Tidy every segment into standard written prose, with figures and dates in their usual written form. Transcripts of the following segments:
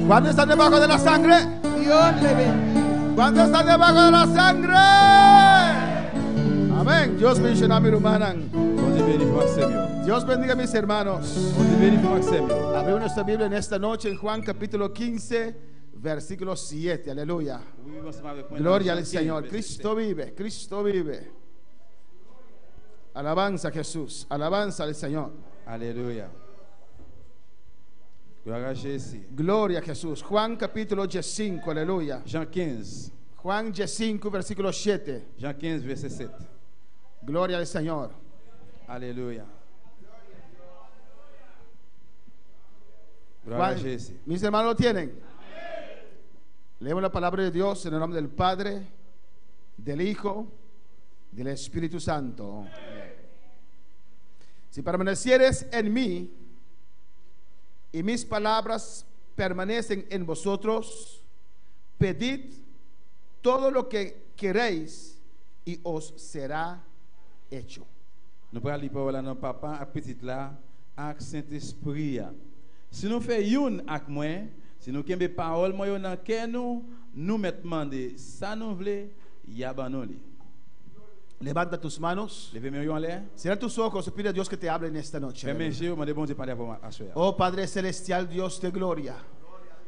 ¿Cuántos están debajo de la sangre? Dios le bendiga. ¿Cuántos están debajo de la sangre? Amén. Dios bendiga a mi hermana. Dios bendiga a mis hermanos. Abrimos nuestra Biblia en esta noche en Juan capítulo 15, versículo 7. Aleluya. Gloria al Señor. Cristo vive, Cristo vive. Alabanza a Jesús, alabanza al Señor. Aleluya. Gloria a Jesús. Gloria a Jesús. Juan capítulo 5, aleluya. Jean 15. Juan 5, versículo 7. Jean 15, verset 7. Gloria al Señor. Aleluya. Gloria a Jesús. Mis hermanos lo tienen. Leemos la palabra de Dios en el nombre del Padre, del Hijo, del Espíritu Santo. Si permanecieres en mí y mis palabras permanecen en vosotros, pedid todo lo que queréis y os será hecho. Nous prenons la parole à notre papa, à petit là, avec Saint-Esprit. Si nous faisons une avec moi, si nous avons des paroles, nous mettons demandé, ça nous voulons, y a banoli. Levanta tus manos. Levez mes yeux en l'air. Cierra tus ojos y pide a Dios que te hable en esta noche. Fais mes yeux, demandez bon Dieu parler à soi. Oh Padre Celestial, Dios de gloria,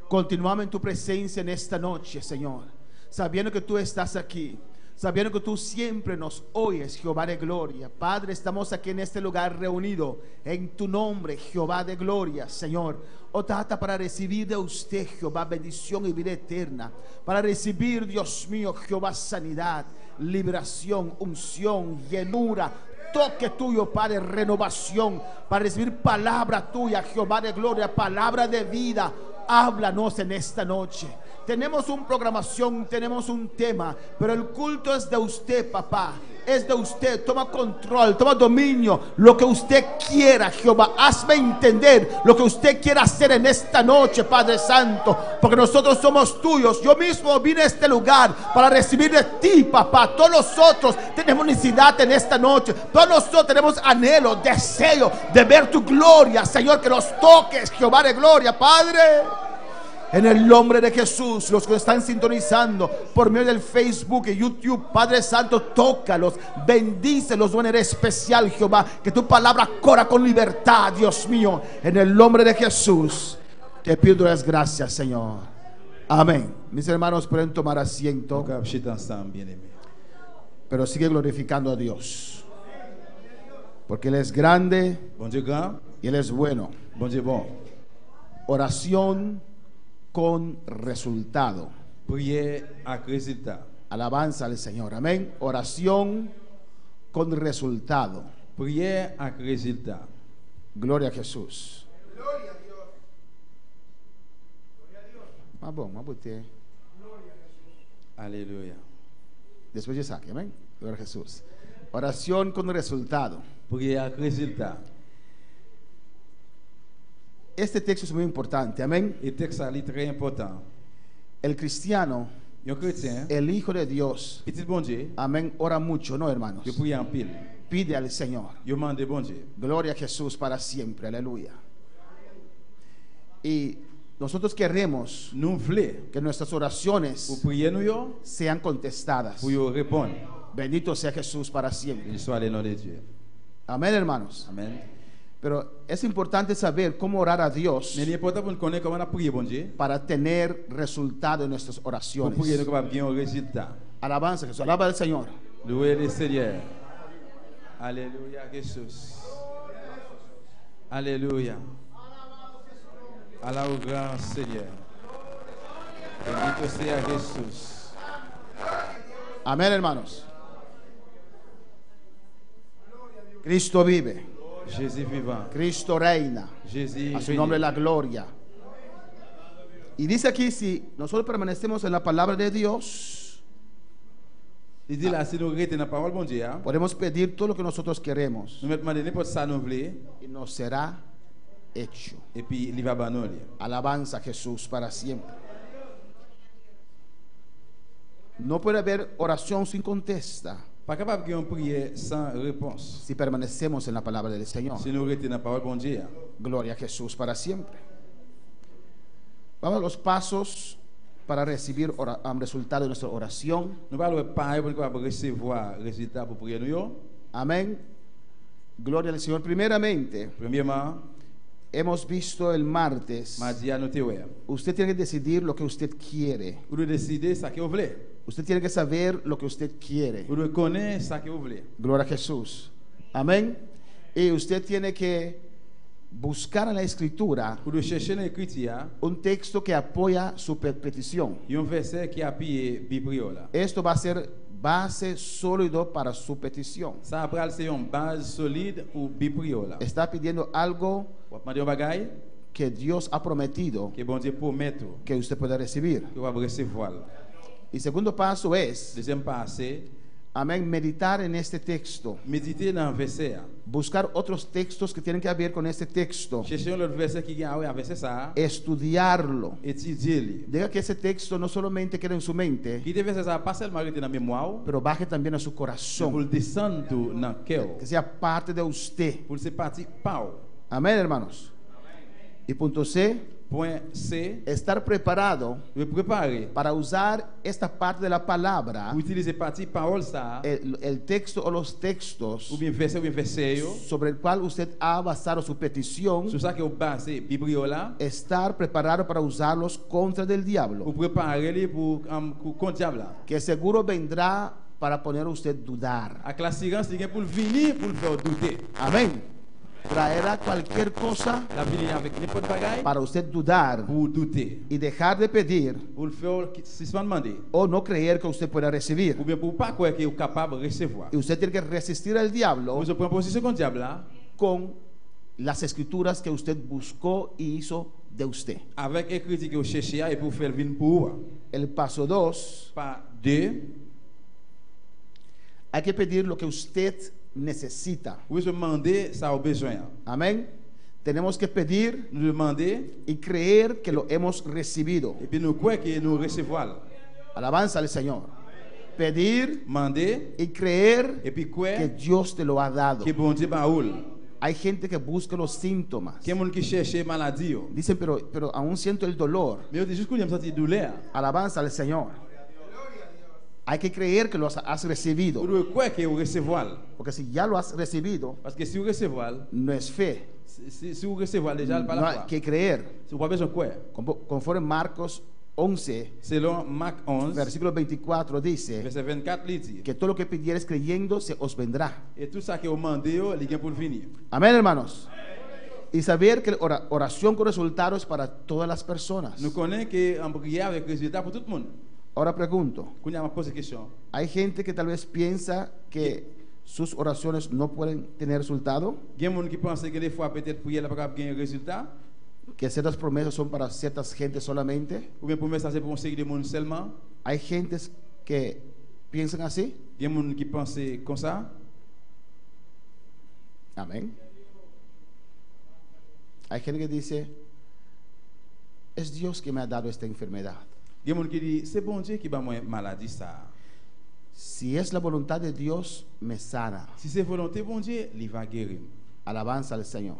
continuamos en tu presencia en esta noche, Señor, sabiendo que tú estás aquí, sabiendo que tú siempre nos oyes, Jehová de gloria. Padre, estamos aquí en este lugar reunido en tu nombre, Jehová de gloria, Señor. Oh, trata para recibir de usted, Jehová, bendición y vida eterna, para recibir, Dios mío, Jehová, sanidad, liberación, unción, llenura, toque tuyo, Padre, renovación, para recibir palabra tuya, Jehová de gloria, palabra de vida. Háblanos en esta noche. Tenemos una programación, tenemos un tema, pero el culto es de usted, papá. Es de usted. Toma control, toma dominio. Lo que usted quiera, Jehová. Hazme entender lo que usted quiera hacer en esta noche, Padre Santo. Porque nosotros somos tuyos. Yo mismo vine a este lugar para recibir de ti, papá. Todos nosotros tenemos necesidad en esta noche. Todos nosotros tenemos anhelo, deseo de ver tu gloria, Señor. Que nos toques, Jehová de gloria, Padre. En el nombre de Jesús, los que están sintonizando por medio del Facebook y YouTube, Padre Santo, tócalos, bendícelos de manera especial, Jehová. Que tu palabra corra con libertad, Dios mío. En el nombre de Jesús, te pido las gracias, Señor. Amén. Mis hermanos, pueden tomar asiento, pero sigue glorificando a Dios, porque Él es grande y Él es bueno. Oración con resultado. Alabanza al Señor. Amén. Oración con resultado. Gloria a Jesús. Gloria a Dios. Gloria a Dios. Más bom, más usted. Aleluya. Después de saque. Amén. Gloria a Jesús. Oración con resultado. Este texto es muy importante, amén. El cristiano, el Hijo de Dios, amén, ora mucho, ¿no, hermanos? Pide al Señor. Gloria a Jesús para siempre, aleluya. Y nosotros queremos que nuestras oraciones sean contestadas. Bendito sea Jesús para siempre. Amén, hermanos. Amén. Pero es importante saber cómo orar a Dios para tener resultado en nuestras oraciones. Alabanza, Jesús. Alaba al Señor. Aleluya, Jesús. Aleluya. Alaba al gran Señor. Bendito sea Jesús. Amén, hermanos. Cristo vive. Jesús viva. Cristo reina. Jesús a su nombre la gloria. Y dice aquí, si nosotros permanecemos en la palabra de Dios, podemos pedir todo lo que nosotros queremos y nos será hecho. Alabanza a Jesús para siempre. No puede haber oración sin contesta Pas capable de prier sans réponse. si permanecemos en la palabra del Señor. Si nous restons dans la parole bon Dieu. Gloria a Jesús para siempre. Vamos a los pasos para recibir resultado de nuestra oración. Nous allons parler pour recevoir résultat pour prier nous. Amén. Gloria al Señor. Primeramente, Premièrement, hemos visto el martes. mardi à nous te ouais. Usted tiene que decidir lo que usted quiere. Vous devez décider ça que vous voulez. Usted tiene que saber lo que usted quiere. Vous devez connaître ça que vous voulez. Gloria a Jesús. Amén. Y usted tiene que buscar en la escritura Vous devez chercher dans l'écriture un texto que apoya su petición. un verset qui appuie Bible là. Esto va a ser base sólido para su petición. Ça après c'est une base solide ou Bible là. Está pidiendo algo Vous demandez un bagage que Dios ha prometido que bon Dieu promet que usted pueda recibir. que vous allez recevoir. Y segundo paso es, Deuxième passé, amén, meditar en este texto. méditer dans le verset. Buscar otros textos que tienen que ver con este texto. Cherchez un autre verset qui a avec ça, Estudiarlo. étudiez-le. Deja que ese texto no solamente quede en su mente, Qui verset ça pas seulement rester dans la mémoire, pero baje también a su pour corazón. le descendre dans le cœur. Que sea parte de usted. Pour se partir par. Amén, hermanos. Y punto C, Point C, estar preparado vous préparer para usar esta parte de la palabra, pour utiliser partie parole ça, el texto o los textos ou bien verset yo, sobre el cual usted ha basado su petición, sur ça que vous basez Bible là, estar preparado para usarlos contra del diablo, pour préparer les pour contre diable là. que seguro vendrá para poner a usted dudar. Avec l'assurance il pour venir pour le faire douter. Amén. Traerá cualquier cosa La venir avec n'importe bagaille para usted dudar pour douter. y dejar de pedir Pour le faire si se demander o no creer que usted pueda recibir. ou bien pour pas croire que vous capable de recevoir. Y usted tiene que resistir al diablo Vous prenez position contre diable là con las escrituras que usted buscó y hizo de usted. avec écrit que vous cherchez et pour faire venir pour vous. El paso 2, Pas deux, hay que pedir lo que usted necesita. vous demandez ça au besoin. Amén. Tenemos que pedir Nous demander y creer que lo hemos recibido. et puis nous croyons que nous recevons. Alabanza al Señor. Pedir Demander y creer et puis que croire Dios te lo ha dado. que bon Dieu baoul. Hay gente que busca los síntomas. Qu'il y a monde qui cherche maladie. Dicen, pero aún siento el dolor. Mais on dit jusqu'où il y a senti douleur. Alabanza al Señor. Hay que creer que lo has recibido. Vous devez croire que vous recevez. Porque si ya lo has recibido, Parce que si vous recevez, no es fe. si vous recevez déjà par No la hay foi, que creer. si vous n'avez pas besoin de croire. Conforme Marcos 11, Selon Marc 11, versículo 24, dice verset 24, il dit que todo lo que pidieres creyendo se os vendrá. et tout ça que vous demandez, il vient pour venir. Amén, hermanos. Y saber que oración con resultados para todas las personas. Nous connaissons qu'on prie avec résultat pour tout le monde. Ahora pregunto, Quand on m'a posé la question, hay gente que tal vez piensa que sus oraciones no pueden tener resultado, il y a des gens qui pensent que des fois peut-être prier là pas gagner résultat, que ciertas promesas son para ciertas gentes solamente. ou bien pour message pour une série de monde seulement. Hay gentes que piensan así. Il y a des gens qui pensent comme ça. Amén. Hay gente que dice, es Dios que me ha dado esta enfermedad. Il y a des gens qui disent c'est bon Dieu qui m'a moi maladie ça. Si es la voluntad de Dios, me sana. Si c'est volonté bon Dieu, il va guérir. Alabanza al Señor.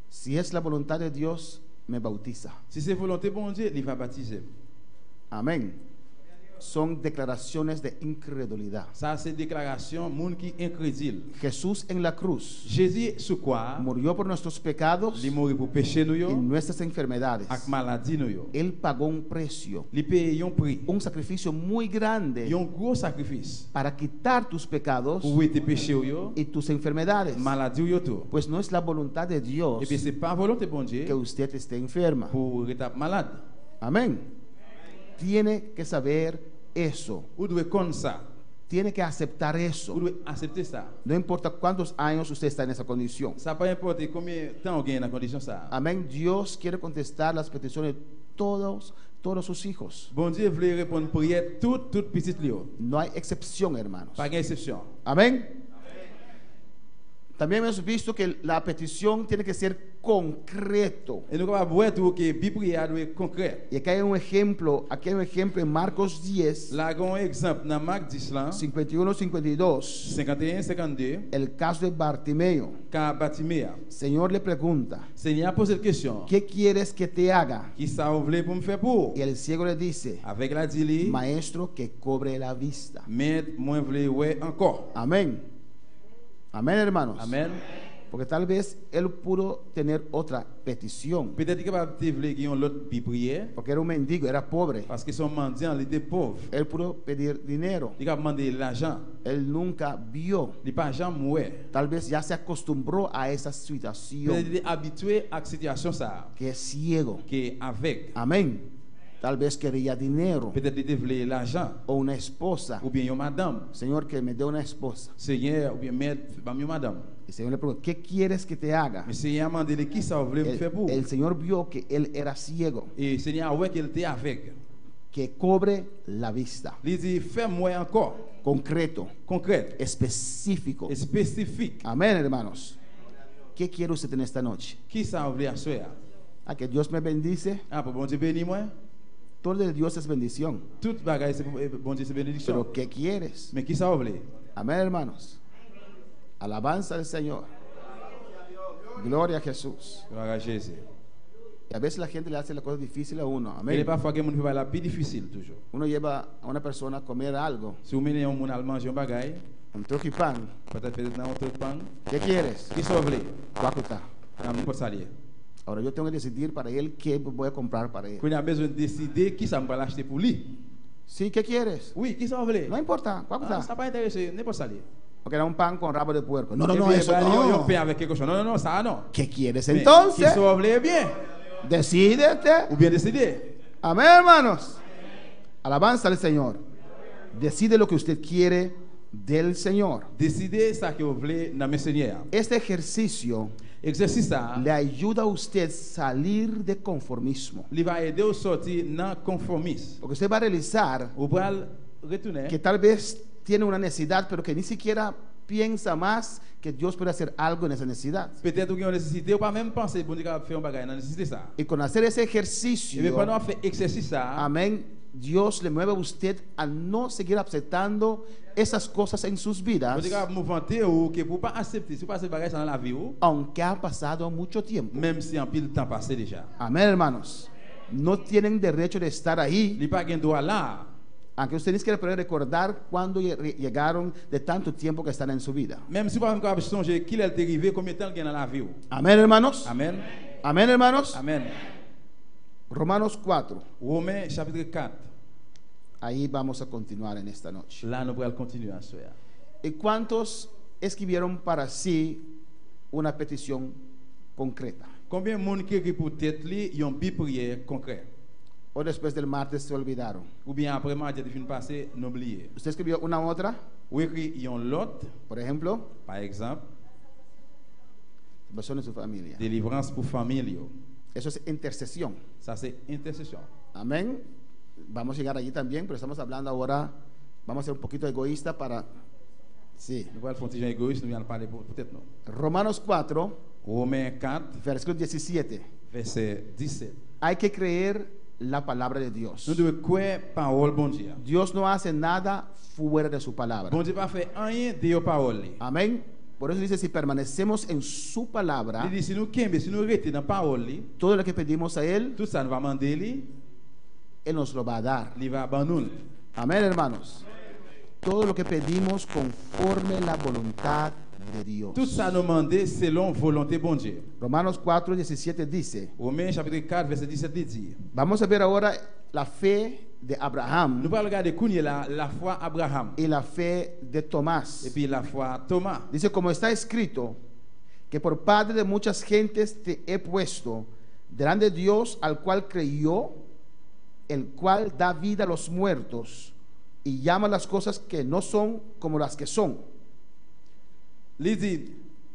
Si es la voluntad de Dios, me bautiza. Si c'est volonté bon Dieu, il va baptiser. Amén. Son declaraciones de incredulidad. Ça c'est déclaration monde qui incrédule. Jesús en la cruz Jésus sur quoi murió por nuestros pecados il mourit pour péché nous y yo, nuestras enfermedades. avec maladie nous yo. Él pagó un precio, Il paye un prix, un sacrificio muy grande un gros sacrifice para quitar tus pecados pour tes péchés yo, y tus enfermedades. maladie yo tout. Pues no es la voluntad de Dios Et puis c'est pas volonté bon que Dieu usted esté enferma. pour être malade. Amén. Tiene que saber eso. Vous devez connaître ça. Tiene que aceptar Vous eso. devez accepter ça. No importa cuántos años usted está en esa condición. Ça pas importe combien de temps on gagne dans condition ça. Amén. Dios quiere contestar las peticiones de todos sus hijos. Bon Dieu voulait répondre prière toute petite lieu. No hay excepción, hermanos. Pas d'exception. Amén. También hemos visto que la petición tiene que ser concreto. Et nous capable voir tout que bi prière doit être concret. Y aquí hay un ejemplo en Marcos 10, Là gon exemple dans Marc 10 là, 51-52, 51-52, el caso de Bartimeo. quand Bartimée, Señor le pregunta, Seigneur pose la question, ¿qué quieres que te haga? qui ça vous voulez pour me faire pour? Y el ciego le dice, Avec la dit maestro, que cobre la vista. mais moi voulais ouais encore. Amén. Amén, hermanos. Amen. Porque tal vez él pudo tener otra petición. Peut-être capable de voulait qu'il y ait l'autre bi prière Porque era un mendigo, era pobre. parce que son mendiant, il était pauvre. Él pudo pedir dinero. Il a demandé l'argent. Él nunca vio. Il pas jamais ouais. Tal vez ya se acostumbró a esa Peut-être situación il est habitué à la situation ça, que es ciego. qui est avec. Amén. Tal vez quería dinero Peut-être il voulait l'argent o una esposa. ou bien une madame. Señor, que me dé una esposa. Seigneur ou bien maître, pas une madame. Y el Señor le preguntó, ¿qué quieres que te haga? Mais Seigneur m'a demandé qui ça vous voulez me faire pour? El Señor vio que él era ciego, Et Seigneur ouais qu'il était avec. que cobre la vista. Il dit fais-moi encore Concreto, concret específico. et spécifique. Amén, hermanos. ¿Qué quiere usted en esta noche? Qui ça vous voulez asseoir? A que Dios me bendice. Ah pour bon Dieu béni moi. Todo de Dios es bendición. Toute bagaille c'est pour bon Dieu c'est bénédiction. Pero ¿qué quieres? Mais qui ça vous voulez? Amén, hermanos. Alabanza al Señor. Gloria a Jesús. Gloire à Jésus. Y a veces la gente le hace la cosa difícil a uno. Mais il est Amén. parfois que mon fait la plus difficile toujours. Uno lleva a una persona a comer algo, Si vous menez un monde à manger un bagaille, un truc y pan. peut-être dans un autre pan, ¿Qué quieres? qui ça vous voulez? Cuacuta. On peut s'allier. Ahora yo tengo que decidir para él qué voy a comprar para él. Quand il a besoin de décider qui ça me va l'acheter pour lui. Sí, ¿qué quieres? Oui, qui ça vous voulez? No importa, Ah, cuacuta. ça pas intéressé, n'est pas s'allier. Porque era un pan con rabo de puerco. No, no, Et no, puis, eso bah, yo no. paie avec quelque chose. Non, non, non, ça non. ¿Qué quieres Mais entonces? qui ça vous voulez bien? Decídete. Ou bien décider. Amén, hermanos. Alabanza al Señor. Decide lo que usted quiere del Señor. Décider ça que vous voulez dans mes seigneurs. Este ejercicio Exercice ça, le ayuda a usted salir de conformismo. il va aider au sortir dans conformisme. Porque usted va a realizar Ou va retourner. que tal vez tiene una necesidad, pero que ni siquiera piensa más que Dios puede hacer algo en esa necesidad. Peut-être qu'il y a une nécessité, ou pas même penser, bon Dieu, qu'il va faire un bagage dans nécessité ça. Y con hacer ese Et bien, ejercicio, pendant qu'on fait exercice ça, amén, Dios le mueve a usted a no seguir aceptando esas cosas en sus bon vidas, Dieu, vous mouvementer ou que pour pas accepter, si vous passez bagage dans la vie, ou, aunque ha pasado mucho tiempo. même si en pile temps passé déjà. Amén, hermanos. No tienen derecho de estar ahí, Il n'y a pas de droit là. aunque ustedes ni siquiera pueden recordar cuándo llegaron de tanto tiempo que están en su vida. Même si vous ne pouvez pas changer qui est arrivé, combien de temps il y a dans la vie. Ou. Amén, hermanos. Amen. Amén, hermanos. Amen. Romanos 4. Romains chapitre 4. Ahí vamos a continuar en esta noche. Là, nous pourrons continuer à soir. ¿Y cuántos escribieron para sí una petición concreta? Combien de monde qui écrit pour tête li, ils ont bi prière concret. O después del martes se olvidaron. Ou bien après mardi de fin passé, n'oubliez. ¿Usted escribió una otra? Ou écrit ils ont l'autre, Por ejemplo, par exemple, persona de su familia. délivrance pour famille. Yo. Eso es intercesión. Ça c'est intercession. Amén. Vamos a llegar allí también, pero estamos hablando ahora, vamos a ser un poquito egoísta para... Sí. Nous allons faire un petit genre égoïste, nous allons parler peut-être non. Romanos 4, Romains 4, versículo 17. verset 17. Hay que creer la palabra de Dios. Nous devons croire parole bon Dieu. Dios no hace nada fuera de su palabra. Bon Dieu pas fait rien de your parole. Amén. Por eso dice, si permanecemos en su palabra, Il dit si nous kembe, si nous restons dans parole, todo lo que pedimos a Él, tout ça nous va demander li, Él nos lo va a dar. il va ban nous. Amén, hermanos. Todo lo que pedimos conforme la voluntad de Dios. Tout ça nous demander selon volonté bon Dieu. Romanos 4, 17 dice, Romains chapitre 4 verset 17 dit. vamos a ver ahora la fe de Nous Abraham allons regarder Kounia la foi Abraham y la fe de Tomás. et puis la foi Thomas. Dice, como está escrito, que por padre de muchas gentes te he puesto delante de Dios, al cual creyó, el cual da vida a los muertos y llama las cosas que no son como las que son. Il dit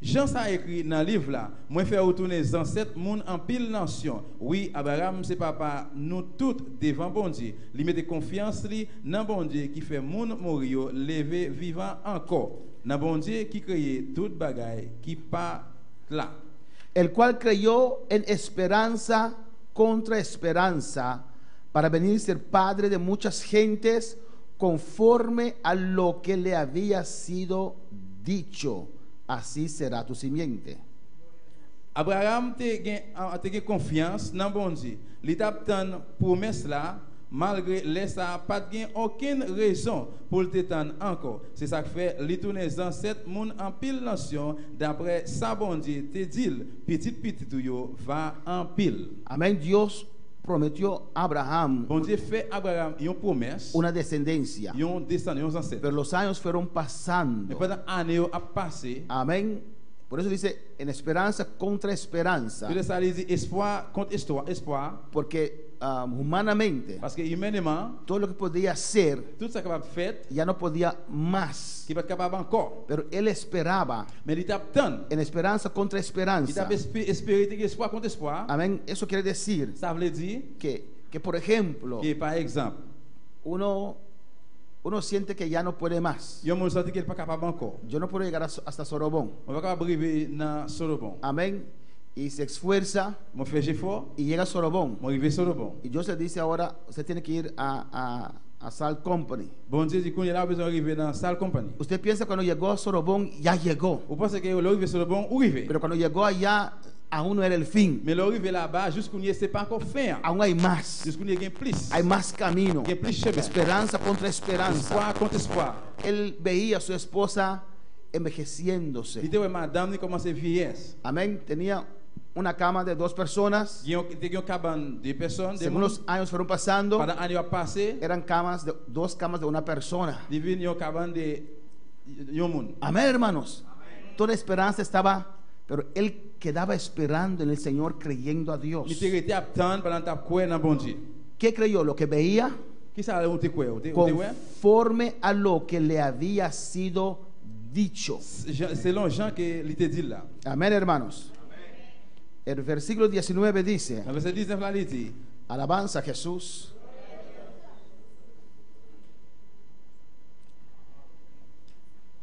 Jean ça écrit dans le livre là, moi faire retourner les ancêtres monde en pile nation. Oui, Abraham c'est papa nous toutes devant bon Dieu. Il met confiance li dans bon Dieu qui fait monde mourir lever vivant encore. dans bon Dieu qui crée toute bagaille qui pas là. el cual creyó en esperanza contra esperanza, para venir a ser padre de muchas gentes, conforme a lo que le había sido dicho, así será tu simiente. Abraham te gen confiance dans bon Dieu. Il t'a obtenu promesse là malgré les ça pas gen aucune raison pour te tendre encore. C'est ça que fait li tourner ancêtres moun en pile nation d'après ça bon Dieu te dit petit tout yo va en pile. Amén. Dios prometió a Abraham Bon Dieu fait Abraham une promesse, una descendencia, yon descendant, yon ancêtre. pero los años fueron Mais pasando. pendant année a passé, Amén. Por eso dice en esperanza contra esperanza, puis ça dit espoir contre espoir porque humanamente parce que humainement todo lo que podía hacer tout ça capable fait ya no podía más, qui pas capable encore. pero él esperaba Mais il t'a obtenu, en esperanza contra il t'a esperanza. espéré que espoir contre espoir. Amén. Eso quiere decir Ça veut dire que por ejemplo, que par exemple, uno siente que ya no puede más. yon moun senti qu'il pas capable encore. Yo no puedo llegar hasta Sorobón. On va capable arriver dans Solomon. Amén. Y se esfuerza Mon fait effort, y llega a Sorobón. mon arrivé Solomon. Y Dios le dice ahora, usted tiene que ir a Salt Company. Bon Dieu dit qu'on est là besoin d'arriver dans salle compagnie. Usted piensa cuando llegó a Sorobón, ya llegó. Vous pensez que l'arrivée Solomon ou arrivé? Pero cuando llegó allá, aún no era el fin. Mais l'arrivée là-bas jusqu'on y est c'est pas encore fin. Aún hay más. Jusqu'on y est plus. Hay más camino. Il y a plus chemin. Esperanza contra esperanza. Espoir contre espoir. Él veía a su esposa Il envejeciéndose. était ouais madame qui commence à vieillesse. Amén. Tenía una cama de 2 personas. Il y a une cabane de personnes, de Según los años fueron pasando, pendant l'année a passé, eran dos camas de una persona. divine une cabane de yon moun. Amén, hermanos. Toda esperanza estaba, pero él quedaba esperando en el Señor, creyendo a Dios. Il était attendre pendant ta quoi dans bon Dieu. ¿Qué creyó? Lo que veía, Qui ça on te quoi? On conforme a lo que le había sido dicho. selon Jean que il te dit là. Amén, hermanos. El versículo 19 dice, Dans verset 19 là il dit alabanza a Jesús.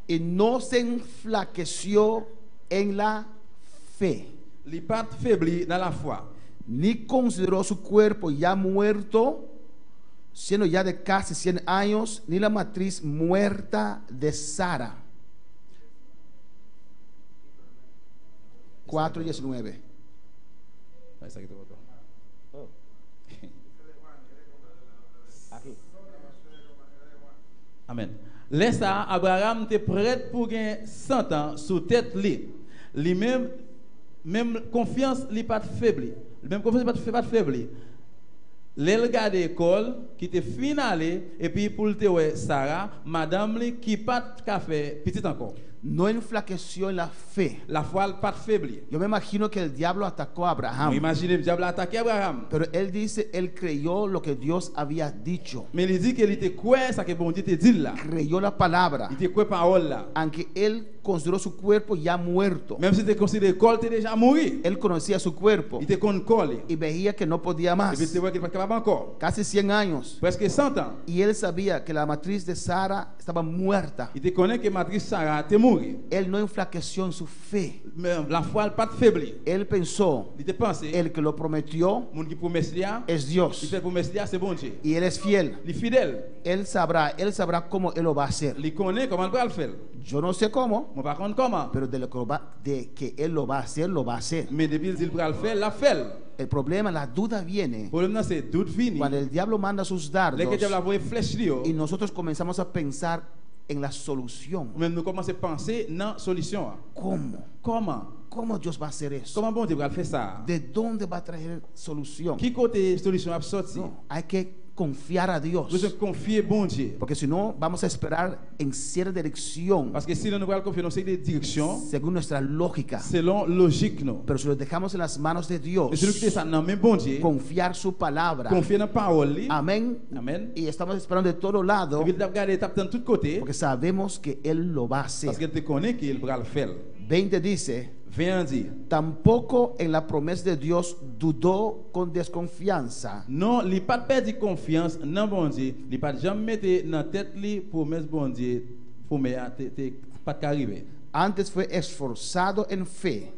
Y no se enflaqueció en la fe, il pas faibli dans la foi. ni consideró su cuerpo ya muerto, siendo ya de casi 100 años, ni la matriz muerta de Sara. 4:19. Ahí está que te botó. Amen. Laisse Abraham te prêt pour gagner 100 ans sous tête li. Lui même confiance li pas faibli. Même confiance pas faibli. L'elle garde école qui te finale et puis pour te ouais Sarah, madame li qui pas café petit encore. No enflaqueció en la fe. La foi pas faibli. Yo me imagino que el diablo atacó a Abraham, Imaginez le diable attaquer Abraham. pero él dice, él creyó lo que Dios había dicho. Mais il dit qu'il était quoi ça que bon Dieu te dit là. Creyó la palabra, Il était quoi parole là. aunque él consideró su cuerpo ya muerto. Même si tu considères que tu es déjà mort, Él conocía su cuerpo il te connaît colle. y veía que no podía Et más. puis tu vois qu'il n'est pas capable encore. Casi 100 años. Presque 100 ans. Y él sabía que la matriz de Sara estaba muerta. Il te connaît que matrice Sarah était morte. Él no enflaqueció en su fe. Mais la foi n'a pas faibli. Él pensó, Il te pense, el que lo prometió mon qui promesse là, es il Dios fait promesse là, c'est bon Dieu. y él es fiel. Il est fidèle. Él sabrá cómo él lo va a hacer. Il connaît comment il va le faire. Yo no sé cómo, Mais par contre comment? pero de que él lo va a hacer, lo va a hacer. Mais depuis qu'il va le faire, la fait. El problema, la duda viene Le problème c'est doute fini. cuando el diablo manda sus dardos Dès que tu as la flèche là, y nosotros comenzamos a pensar en la solución. même nous commençons à penser dans solution. ¿Cómo? Comment? ¿Cómo Dios va a hacer eso? Comment bon Dieu va le faire ça? ¿De dónde va a traer solución? Qui côté solution a sorti? No, hay que confiar a Dios. Vous confier bon Dieu. Porque si no, vamos a esperar en cierta dirección Parce que si nous allons confier dans cette direction, según nuestra lógica. selon logique nous. Pero si lo dejamos en las manos de Dios, Et celui qui fait ça dans même bon Dieu, confiar su palabra. confier dans la parole. Amén. Amen. Y estamos esperando de todo lado Et puis tu regardes étape de tous côtés porque sabemos que Él lo va a parce hacer. qu'il te connaît qu'il va le faire. 20 dice, Viens dire, tampoco en la promesa de Dios dudó con desconfianza, non, il pas perdu confiance dans bon Dieu, il pas jamais mettre dans tête li promesse bon Dieu pour me pas qu'arriver. Antes fue esforzado en fe,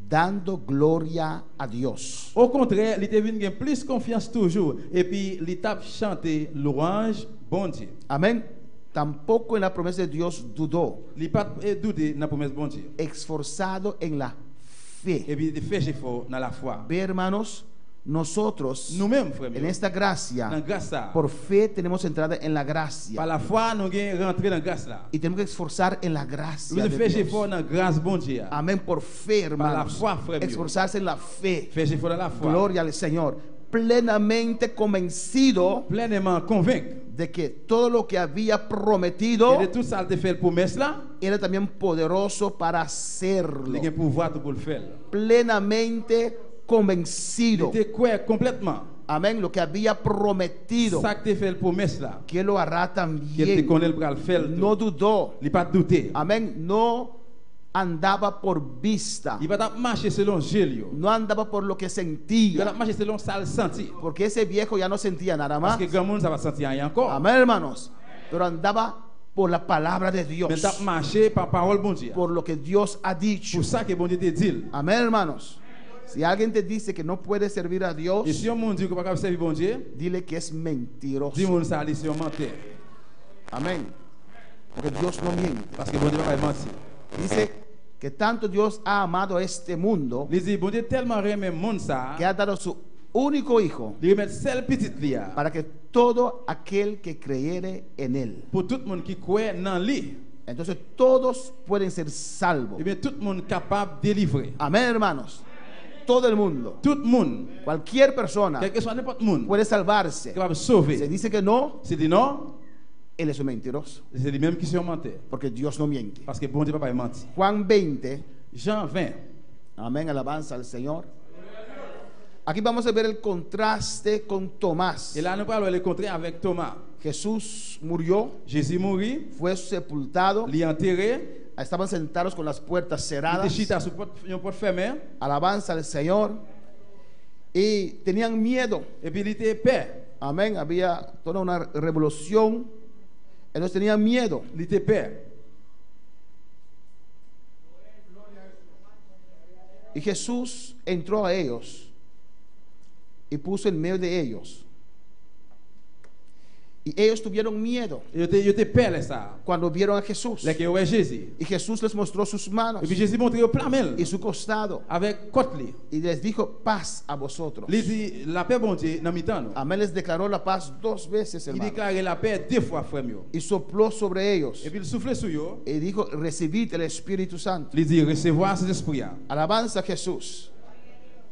dando gloria a Dios. Au contraire, il était venu gagner plus confiance toujours et puis il t'a chanté louange bon Dieu. Amén. Tampoco en la promesa de Dios dudó, Il pas douté dans la promesse bon Dieu. esforzado en la fe. Et puis il fait effort dans la foi. Ve, hermanos, nosotros Nous-mêmes, frères, en esta dans gracia, grâce ça. por fe tenemos entrada en la Par gracia la foi, nous gagnons rentrer dans grâce là. y tenemos que esforzar en la Nous gracia de faisons Dios. effort dans grâce bon Dieu. Amén, por fe, hermanos. foi, frère mío. Esforzarse en la fe. Fais effort dans la foi. Gloria al Señor. Plenamente convencido Pleinement convaincu. de que todo lo que había Et prometido de tout ça, il te fait la promesse là. era también poderoso para Il hacerlo. a le pouvoir pour le faire. Plenamente convencido. Il te croit complètement. Amén. Lo que había prometido, Ça que te fait la promesse là. que lo hará Qu'il te también. connaît le bras le faire. No dudó. Il pas douté. Amén. No andaba por vista. Il va pas marcher selon Gélio. No andaba por lo que Il va sentía. pas marcher selon ça le senti. Porque ese viejo ya no sentía nada Parce más. que grand monde ça va sentir rien encore. Amén, hermanos. Pero andaba por la palabra de Dios. Mais t'as marché par parole bon Dieu. Por lo que Dios ha dicho. Pour ça que bon Dieu te dit. Amén, hermanos. Si alguien te dice que no puede servir a Dios, Et si on dit que pas capable servir bon Dieu, dile que es mentiroso. dis-moi ça c'est un menteur. Amén. Porque Dios no miente. Parce que bon Dieu va pas mentir. Dice que tanto Dios ha amado a este mundo Il dit bon Dieu tellement aimé monde ça, que ha dado a su único hijo il remet seul petit lia para que todo aquel que creyere en él. pour tout le monde qui croit dans lui. Entonces todos pueden ser salvos. Et bien tout le monde capable de délivrer. Amén, hermanos. Todo el mundo, Tout le monde, cualquier persona quel que soit n'importe monde, puede salvarse. capable de Se sauver. dice que no, C'est dit non, él es un mentiroso, c'est lui-même qui se menteur. porque Dios no miente. Parce que bon Dieu va pas mentir. Juan 20, Jean 20. amén, alabanza al Señor. Aquí vamos a ver el contraste con Tomás. Et là nous parlons le contraire avec Thomas. Jesús murió, Jésus mourit, fue sepultado, il est enterré, estaban sentados con las puertas il était cerradas. chita sur une porte fermée Alabanza al Señor. Y tenían miedo. et puis il était peur. Amén, había toda una revolución. Ellos tenían miedo. Il était peur. Y Jesús entró a ellos y puso en medio de ellos. Y ellos tuvieron miedo Il était peur là ça. cuando vieron a Jesús. Là que ouais Jésus. Y Jesús les mostró sus manos Et puis Jésus montre au plamel y su costado avec côte li. y les dijo paz a vosotros. Il dit la paix bon Dieu dans mi-temps. Amén, les declaró la paz 2 veces, Il hermano. déclare la paix 2 fois frère mieux. Y sopló sobre ellos Et puis il souffle sur eux. y dijo, recibid el Espíritu Santo. Il dit recevoir cet esprit. Alabanza a Jesús.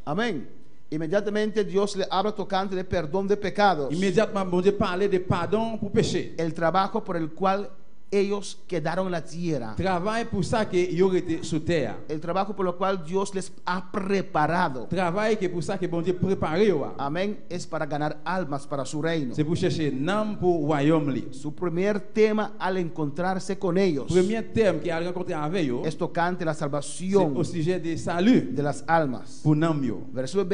Amén. Inmediatamente Dios le habla tocante de perdón de pecados. Immédiatement bon Dieu parlait de pardon pour péché. El trabajo por el cual ellos quedaron en la tierra. Travail pour ça que y aurait été sur terre. El trabajo por lo cual Dios les ha preparado. Travail que pour ça que bon Dieu préparé yo. Amén. Es para ganar almas para su reino. C'est pour chercher nam pour royaume li. Su primer tema al encontrarse con ellos Premier terme qui a rencontré avec yo, es tocante la c'est salvación au sujet de salut de las almas. pour nam yo. Versículo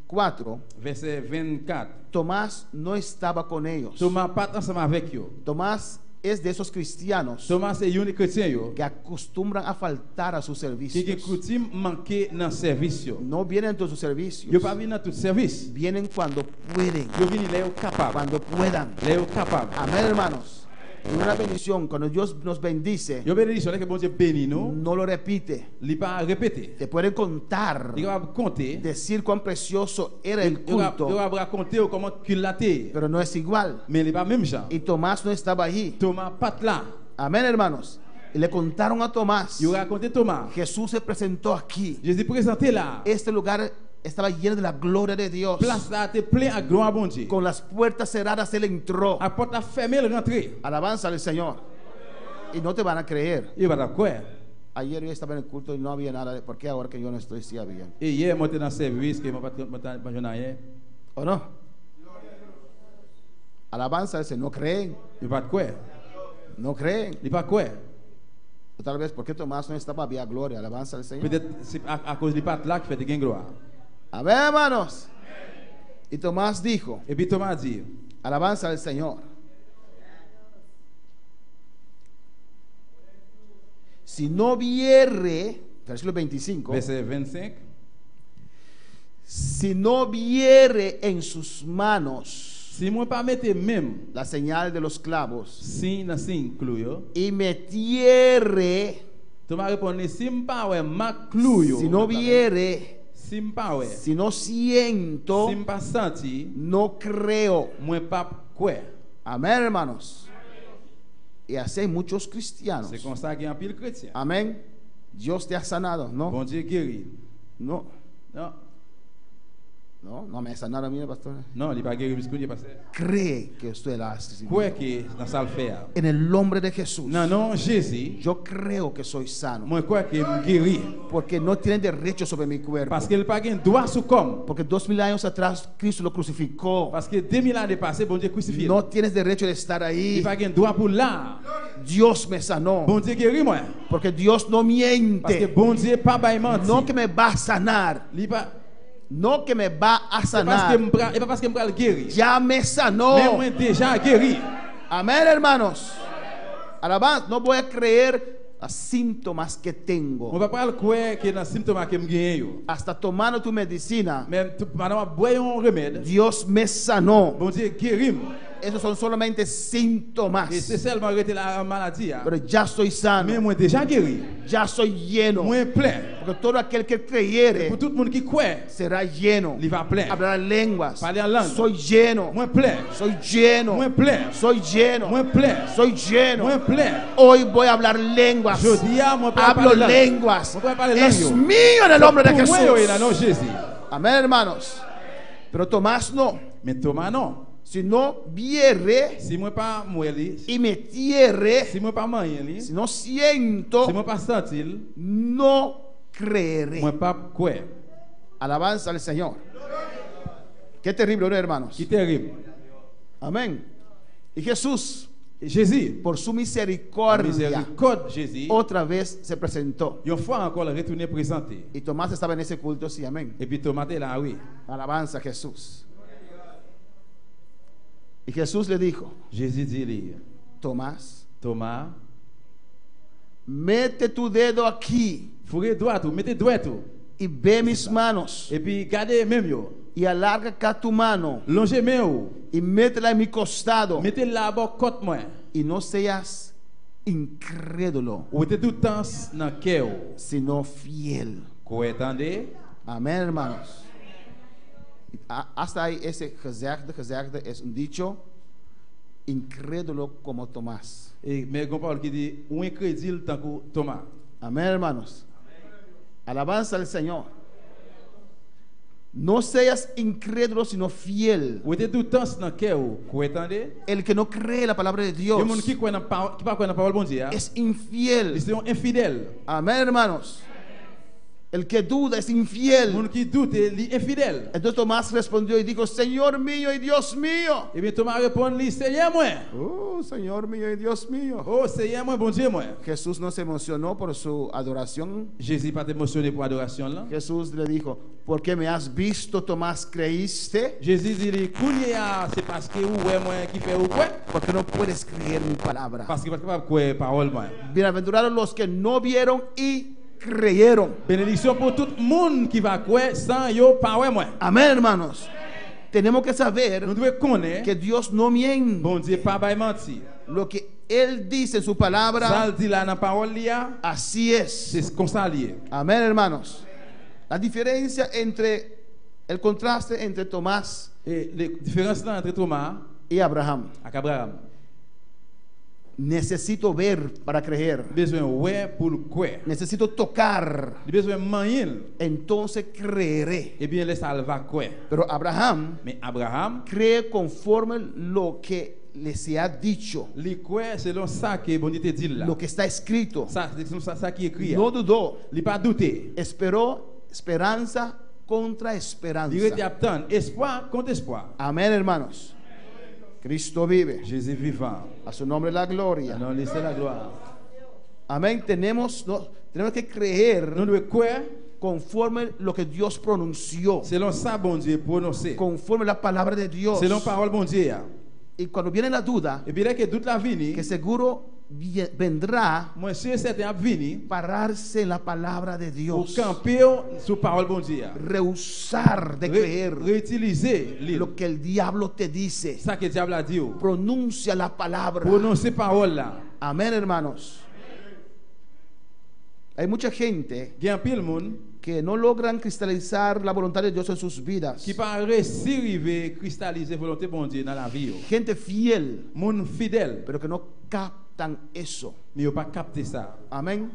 24. Verset 24. Tomás no estaba con ellos. Thomas pas ensemble avec yo. Tomás es de esos cristianos Thomas c'est un chrétien yo que acostumbran a faltar a sus qui est servicios. coutume manquer dans service yo. No vienen en todos sus servicios. Yo pas venir dans tout service. Vienen cuando pueden. Yo venir là yo capable. Cuando puedan. Là yo capable. Amén, hermanos. Y una bendición, cuando Dios nos bendice, Yo bénis que bon Dieu bénit nous, no lo repite. il pas répéter. Te pueden contar, Il va compter. decir cuán precioso era el Il va culto, raconter comment qu'il l'a été. pero no es igual. Mais il pas même genre. Y Tomás no estaba allí. Thomas pas là. Amén, hermanos. Y le contaron a Tomás, Il raconté Thomas. Jesús se presentó aquí. Jésus présenté là. Este lugar estaba lleno de la gloria de Dios. Place là était plein à gloire bon Dieu. Con las puertas cerradas él entró. La porte a fermé, il rentré. Alabanza al Señor. Y no te van a creer. Il va quoi? Ayer yo estaba en el culto y no había nada. ¿Por qué ahora que yo no estoy, sí había? Et hier, moi, j'étais dans le service, que je n'ai pas rien. ¿O no? Alabanza al Señor. No creen. Il va quoi? No creen. Il va quoi? O tal vez porque Tomás no estaba, había gloria. Alabanza al Señor. Peut-être c'est à cause du pas là qui fait de gloire. Amén, hermanos. Y Tomás dijo, Et puis Thomas dit, alabanza al Señor. si no viere, versículo 25, verset 25, si no viere en sus manos si moi pas mette même la señal de los clavos signe dans signe clou yo, y metiere, Thomas répondit si m'pa ouais ma clou yo, si no viere, si m'pa ouais, si no siento, si m'pa senti, no creo. moi pas quoi. Amén, hermanos. Y así hay muchos cristianos. C'est comme ça qu'il y a un pile chrétien. Amén. Dios te ha sanado, ¿no? Bon Dieu guérit. No, Non, no me ha sanado a mí, pastor. non, il pas guéri puisque il passé. Cree que usted la ha recibido. Quoi que dans ça le faire. En el nombre de Jesús. Non, non, Jésus, Yo creo que soy sano. moi quoi que me guérit Porque no tiene derecho sobre mi cuerpo. parce qu'il pas gain droit sur comme. Porque 2000 años atrás Cristo lo crucificó. Parce que 2000 ans passé, bon Dieu crucifié. No tienes derecho de estar Il ahí. pas gain droit pour là. Dios me sanó. Bon Dieu guérit moi. Porque Dios no Parce que miente. bon Dieu pas bail menti. No que me va a sanar. Il pas No que me va a parce que sanar. et pas parce que me le guérir. Ya me Mais sanó. moi déjà guéri. Amén, hermanos. Alabanza. No voy a creer los síntomas que On tengo. va pas le croire que dans symptômes que me gagne yo. Hasta tomando tu medicina, Même pendant boire un remède, Dios me sanó. bon Dieu guérit. Esos son solamente síntomas. Et c'est seulement arrêter la maladie. Pero ya soy Mais sano. moi déjà guéri. Ya soy lleno. Moi plein. Porque todo aquel que creyere Pour tout le monde qui croit, será lleno. il va plein. Hablará lenguas. Parler en langue. Soy lleno. Moi plein. Soy lleno. Moi plein. Soy lleno. Moi plein. Soy lleno. Moi plein. Hoy voy a hablar lenguas. Je dis à moi Hablo lenguas. Moi pas parler Es langue. mío en el nombre de Pour moi, yo, il a Jesús. non Jésus. Amén, hermanos. Pero Tomás no. Mais Thomas non. Si no viere Si moi pas moeli, y metiere, si moi pas manger si li, no si siento, moi pas sentir, no creeré. moi pas quoi. Alabanza al Señor. Qué terrible, ¿no, hermanos? Qui terrible. Amén. Y Jesús, Et Jésus, por su par misericordia, miséricorde Jésus, otra vez se presentó. une fois encore retourné présenté. Y Tomás estaba en ese culto, sí, amén. Et puis Thomas était là, oui. Alabanza a Jesús. Y Jesús le dijo, Jésus dit, Tomás, Thomas, mete tu dedo aquí fourrez droit tout, mettez droit tout. y ve mis manos Et puis gardez même yo. y alarga acá tu mano Longez main ou. y métela en mi costado Mettez la bas côte moi. y no seas incrédulo, Ou mettez tout temps dans cœur. sino fiel. Vous entendez? Amén, hermanos. Hasta ahí ese gezegde es un dicho incrédulo como Tomás. Et mais on parle qui dit ou incrédule tant que Thomas. Amén, hermanos. Alabanza al Señor. No seas incrédulo, sino fiel. Ou mettez tout temps dans cœur. Vous entendez? El que no cree la palabra de Dios Le monde qui croit dans parole, qui pas croit dans parole bon Dieu, es infiel. ils sont infidèles. Amén, hermanos. El que duda es Le infiel. monde qui doute, il est infidèle. Entonces Tomás respondió y dijo, Señor mío y Dios mío. Et bien Thomas répond, lui, Seigneur moi. Oh, Señor mío y Dios mío. Oh Seigneur moi, bon Dieu moi. Jesús no se emocionó por su adoración. Jésus pas émotionné pour adoration là. Jesús le dijo, ¿por qué me has visto, Tomás, creíste? Jésus dit, Kounia, c'est parce que ou ouais moi qui fait ou quoi? Porque no puedes creer mi palabra. Parce que pas capable quoi parole moi. Bienaventurados los que no vieron y creyeron. Bénédiction pour tout le monde qui va quoi sans yo pas ouais moi. Amén, hermanos. Tenemos que saber Nous devons connaître que Dios no miente. bon Dieu pas bail menti. Lo que Él dice en su Ça palabra, le dit là dans parole là, así es. c'est comme ça lié. Amén, hermanos. La diferencia entre, el contraste entre Tomás Et les différences là entre Thomas y Abraham. et Abraham. Necesito ver para creer. Besoin ouais pour le quoi. Necesito tocar. Il besoin manger. Entonces creeré. Et bien laisse ça va quoi. Pero Abraham Mais Abraham, cree conforme lo que le se ha dicho, les quoi selon ça que bon Dieu te dit là. lo que está escrito. Ça c'est ça qui est écrit. No dudó. Il pas douté. Esperó esperanza contra Il esperanza. était attendre espoir contre espoir. Amén, hermanos. Cristo vive. Jésus vivant. A su nombre la gloria. Non laissez la gloire. Amén. Tenemos que creer Nous devons croire conforme lo que Dios pronunció, selon ça bon Dieu prononcé. conforme la palabra de Dios. Selon parole bon Dieu. Y cuando viene la duda, Et bien là que toute la vie que seguro vendrá moi sûr certain a venir pararse en la palabra de pour Dios, camper sous parole bon Dieu. rehusar de creer Réutiliser lo que el diablo te dice. ça que diable a dit. Pronuncia la palabra. Prononcer parole là. Amén, hermanos. Hay mucha gente Il y a un pile monde que no logran cristalizar la voluntad de Dios en sus vidas. qui pas réussir arriver cristalliser volonté bon Dieu dans la vie. Gente fiel, Monde fidèle, pero que no captan eso. mais il pas capté ça. Amén.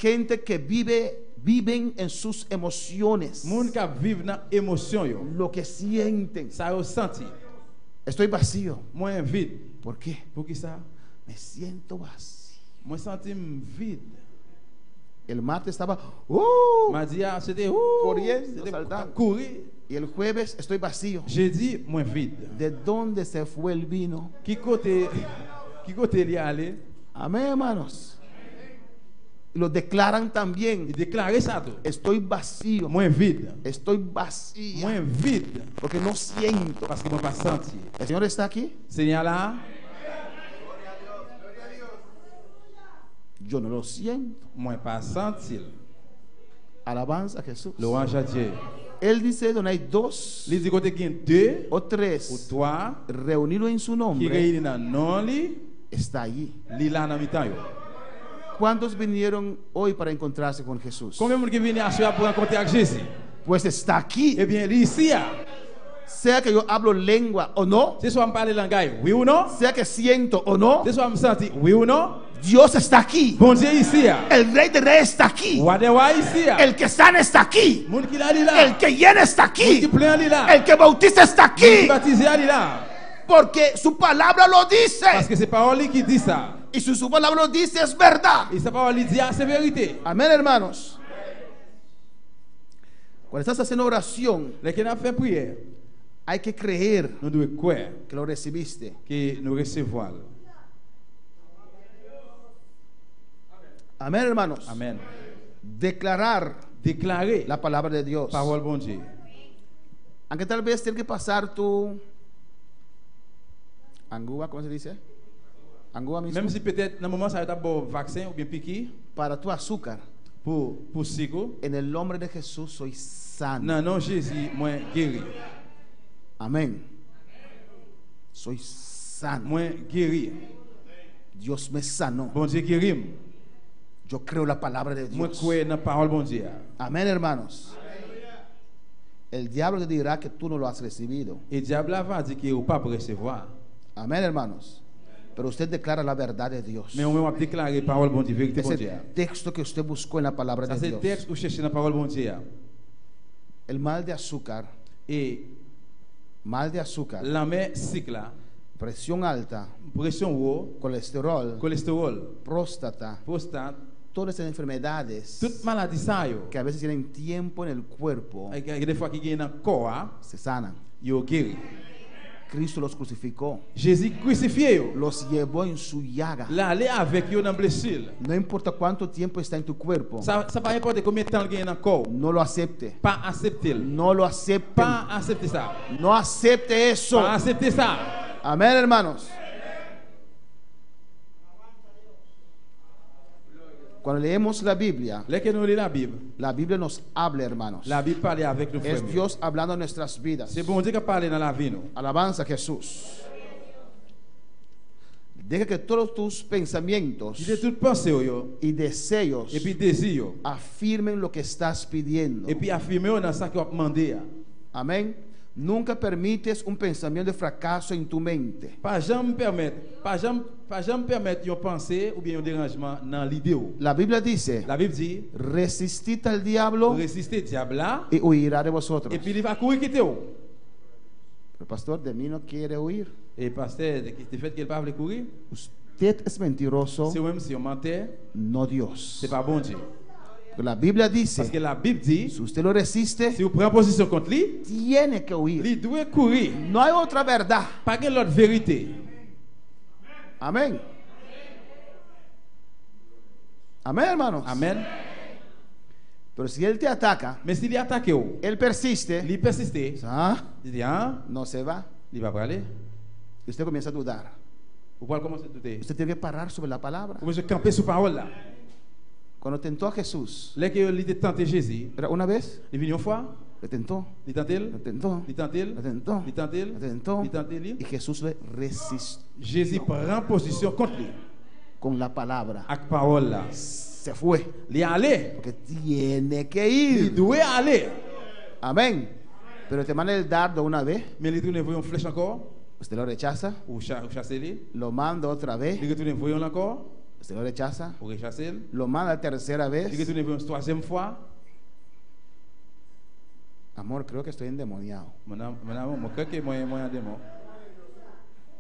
Gente que viven en sus emociones, Monde qui vivent dans émotion yo. lo que sienten. Ça yo senti. Estoy vacío. Moi vide. ¿Por qué? Pour qui ça? Me siento vacío. Moi senti vide. El martes estaba, M'a dit ah, c'était corriendo, c'était saltando. courir. Y el jueves estoy vacío. J'ai dit moi vide. ¿De dónde se fue el vino? Qui côté il y allé? Amén, hermanos. Y lo declaran también. Il déclarait ça tout. Estoy vacío. Moi vide. Estoy vacío. Moi vide Porque no siento. parce que moi pas senti. ¿El Señor está aquí? Seigneur là, Yo no lo siento. moi pas senti. Alabanza a Jesús. Louange à Dieu. Él dice, donde hay dos Il dit côté gain 2 o ou tres 3 reunidos en su qui nombre, réunissent dans nom li, está allí. li là dans mi-temps yo. ¿Cuántos vinieron hoy para encontrarse con Jesús? Combien de monde qui viennent à soir pour rencontrer avec Jésus? Pues está aquí. Eh bien, lui ici, Sea que yo hablo lengua o no, c'est soit me parler langage, oui ou non? sea que siento o no, C'est soit me sentir, oui ou non? Dios está aquí. Bon Dieu ici, El Rey de Reyes está aquí. roi de roi ici, El que sana está aquí. monde qui là li là, El que llena está monde qui aquí. plein li là, El que bautiza está monde qui aquí. baptise li là. Porque su palabra lo Parce dice. que c'est parole li qui dit ça. Y si su palabra lo dice, es verdad. Et sa parole li dit ah, c'est vérité. Amén, hermanos. Cuando estás haciendo oración, Les qui n'a fait prière, hay que creer nous devons croire que lo recibiste. que nous recevons. Amén, hermanos. Amen. Declarar Déclarer la palabra de Dios. parole bon Dieu. Aunque tal vez tienes que pasar tu angúa, ¿cómo se dice? Angúa mismo. Même si peut-être dans le moment ça va être bon vaccin ou bien piqûre Para tu azúcar. pour sigo, En el nombre de Jesús soy sano. non non Jésus moi guéri. Amén. Soy sano. Moi guéri. Dios me sanó. Bon Dieu guéri. Yo creo la palabra de Moi Dios. crois dans parole bon Dieu. Amén, hermanos. El diablo te dirá que tú no lo has recibido. Et diable va dire que ou pas pour recevoir. Amén, hermanos. Pero usted declara la verdad de Dios. Mais on va déclarer parole bon Dieu, vérité Es bon Dieu. el texto que usted buscó en la palabra Ça de c'est le Dios. texte où chercher dans parole bon Dieu. El mal de azúcar, Et la main cycle là, presión alta, pression haut, colesterol, cholestérol, próstata, prostate, todas esas enfermedades toute maladie ça yo. que a veces tienen tiempo en el cuerpo, Il y a des fois qui gagne dans corps, se sanan. yo guéri. Cristo los crucificó, Jésus crucifié yo. los llevó en su llaga. Là aller avec yo dans blessure. No importa cuánto tiempo está en tu cuerpo, Ça pas importe combien de temps il gagne dans corps. no lo acepte. Pas accepter. No lo acepten. Pas accepter ça. No acepte eso. Pas accepter ça. Amén, hermanos. Cuando leemos la Biblia, Là que nous lisons la Biblia nos habla, hermanos. la Bible parle avec nous Es frères. Dios hablando en nuestras vidas. C'est bon Dieu qui parle dans la vie nous. Alabanza a Jesús. Deja que todos tus pensamientos Il est toute pensée yo y deseos et puis désir yo. afirmen lo que estás pidiendo. Et puis affirmer dans ça que vous demandé. Amén. Nunca permites un pensamiento de fracaso en tu mente. Pas jamais permettre une pensée ou bien un dérangement dans l'idée. La Biblia dice, La Bible dit resistid al diablo résister diable là y huirá de vosotros. et puis il va courir quitter vous. El pastor de mí no quiere huir. Et pasteur de fait qu'il pas veut courir, Usted es mentiroso, c'est même si on mentait, no Dios. c'est pas bon Dieu. La Biblia Parce dice, que la Bible dit si usted lo resiste, si vous prenez position contre lui, tiene que huir. il doit courir. No hay otra verdad. Pas que l'autre vérité. Amén. Amén, hermanos. Amen. Pero si él te ataca, Mais s'il attaque vous, él persiste, il persiste, ah, il dit ah, no se va. il va pas aller. Y usted comienza a dudar. Ou pas commencer à douter. Usted tiene que parar sobre la palabra. Vous pouvez camper sur parole là. Cuando tentó a Jesús, Là que l'idée tenté Jésus, era una vez, il vient une fois, le tentó, il tenté, le tentó, il tenté, le tentó, il tenté, le tentó, il tenté. y Jesús le resistió Jésus prend position contre lui. con la palabra. Avec parole là. Se fue, Il est allé. porque tiene que Il ir. doit aller. Amén. Pero te manda el dardo una vez, Mais il retourne voir une flèche encore. usted lo rechaza, Ou chasser lui. lo manda otra vez, Il retourne voir encore. usted lo rechaza, Ou rechasser. lo manda la tercera Il vez. retourne voir une troisième fois. Amor, creo que estoy endemoniado. Mon amour, je crois que moi un démon.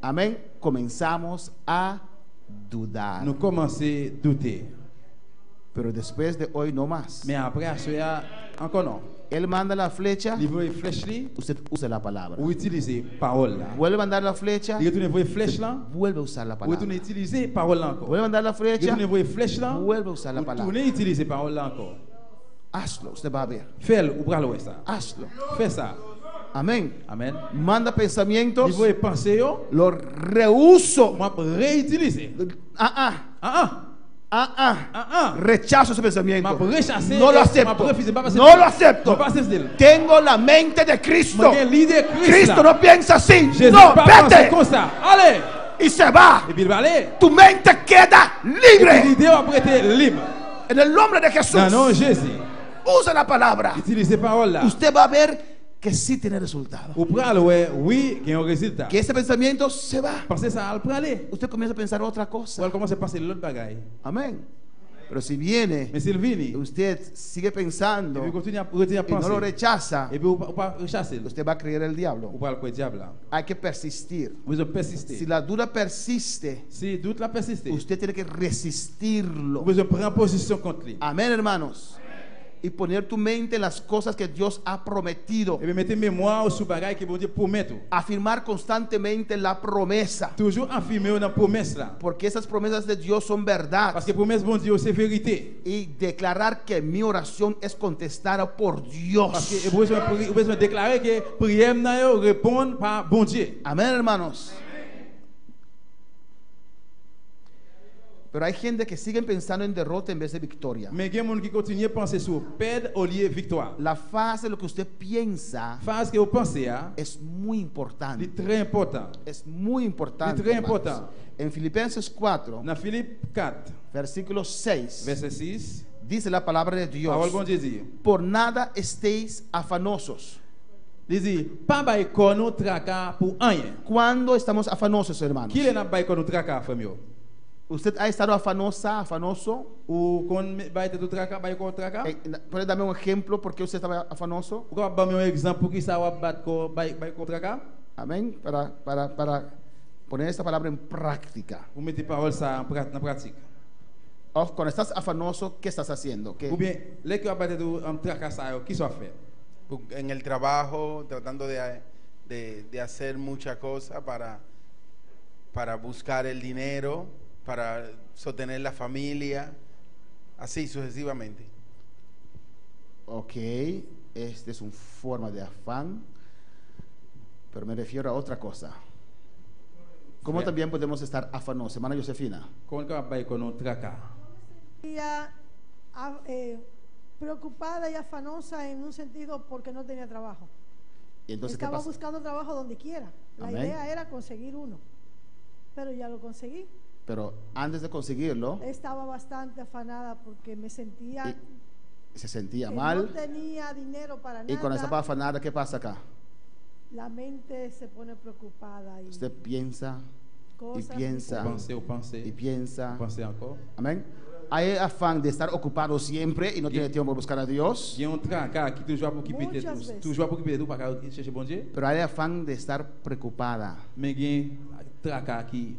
Amén. Comenzamos a dudar. Nous commençons à douter. Pero después de hoy no más. Mais après, à cela, encore non. Él manda la flecha, Il veut une flèche là. usted usa la palabra. Ou utiliser parole là. Vuelve a mandar la flecha, Il retourne voir une flèche là. vuelve a usar la Ou palabra. retourne utiliser parole là encore. Vuelve a mandar la Il flecha, retourne voir une flèche là. vuelve a usar la Ou palabra. retourne utiliser parole là encore. Hazlo, usted va a ver. Fais-le ou bras ça. Hazlo. Fais ça. Amén. Amen. Manda Il pensamientos, veut penser yo. lo reuso. Moi réutiliser. Rechazo ese pensamiento. Ma rechacer. No lo Ma acepto. refuser, pas No lo acepto. Pas accepter. Tengo la mente de Cristo. Moi l'idée Christ. Cristo no piensa así. Jésus No, pas penser vete. comme ça. Allez. Y se va. Et puis il va aller. Tu mente queda Et libre. l'idée va prêter libre. En el nombre de Jesús. Non, non, Jésus. Usa la palabra. Utilisez parole là. Usted va a ver que sí tiene resultado. Ou pral ouais, oui, il y a un résultat. Que ese pensamiento se va. Pensez ça al aller. Usted comienza a pensar otra Ou cosa. elle commence à passer l'autre bagaille. Amén. Pero si viene, Mais s'il vient, usted sigue et pensando puis continue à retenir y no lo penser. rechaza, Et puis ou pas rechasser. usted va a creer el Ou diablo. pas le diable là. Hay que persistir. Vous devez persister. Si la duda persiste, Si doute la persiste, usted tiene que resistirlo. vous devez prendre position contre lui. Amén, hermanos. Y poner tu mente en las cosas que Dios ha prometido. Et puis mettez mémoire sur bagaille que bon Dieu promet. Afirmar constantemente la promesa. Toujours affirmer dans promesse là. Porque esas promesas de Dios son verdad. Parce que promesse bon Dieu c'est vérité. Y declarar que mi oración es contestada por Parce Dios. que vous besoin déclarer que prière n'a yo répondre par bon Dieu. Amén, hermanos. Pero hay gente que sigue pensando en derrota en vez de victoria. Mais il y a des gens qui continuent à penser sur perdre au lieu victoire. La fase de lo que usted piensa Phase que vous pensez à, es muy importante. c'est très important. Es muy importante. Es très hermanos. important. En Filipenses 4, Dans Philippe 4, versículo 6, verset 6, dice la palabra de Dios: parole bon Dieu dit. por nada estéis afanosos. Il dit, pas bay kon nou traka pour rien. ¿Cuándo estamos afanosos, hermanos? Qui est n'a bay kon nou traka frère yo? ¿Usted ha estado afanosa, afanoso? Ou kon bay te traka, bay kon traka? ¿Puede darme un ejemplo por qué usted estaba afanoso? Ou ka ba un exemple pour qui ça va bat ko bay kon traka? Amén. Para poner esta palabra en práctica. Vous mettez parole ça en pratique. Oh, cuando estás afanoso, ¿qué estás haciendo? ¿Qué? Ou bien, les qui va battre en traka ça yo, qui ça fait? En el trabajo, tratando de hacer muchas cosas para buscar el dinero, para sostener la familia, así sucesivamente. Ok, esta es una forma de afán, pero me refiero a otra cosa. ¿Cómo Bien. también podemos estar afanosos, hermana Josefina? Kon ka bay kon nou traka? Preocupada y afanosa en un sentido porque no tenía trabajo. Y entonces, ¿qué Estaba pasa? buscando trabajo donde quiera. La Amén. idea era conseguir uno, pero ya lo conseguí. Pero antes de conseguirlo, Estaba bastante afanada porque me sentía se sentía que mal. no tenía dinero para Y cuando estaba nada. afanada, ¿qué pasa acá? La mente se pone preocupada y Usted piensa y cosas piensa Ou pensez, y piensa. pensez encore. Amén. Hay afán de estar ocupado siempre y no tiene tiempo para buscar a Dios. Il y a un traka qui toujours pour occuper de Muchas tout, veces. toujours pour occuper de tout, pas chercher bon Dieu. Pero hay afán de estar preocupada, Mais il y a un traka qui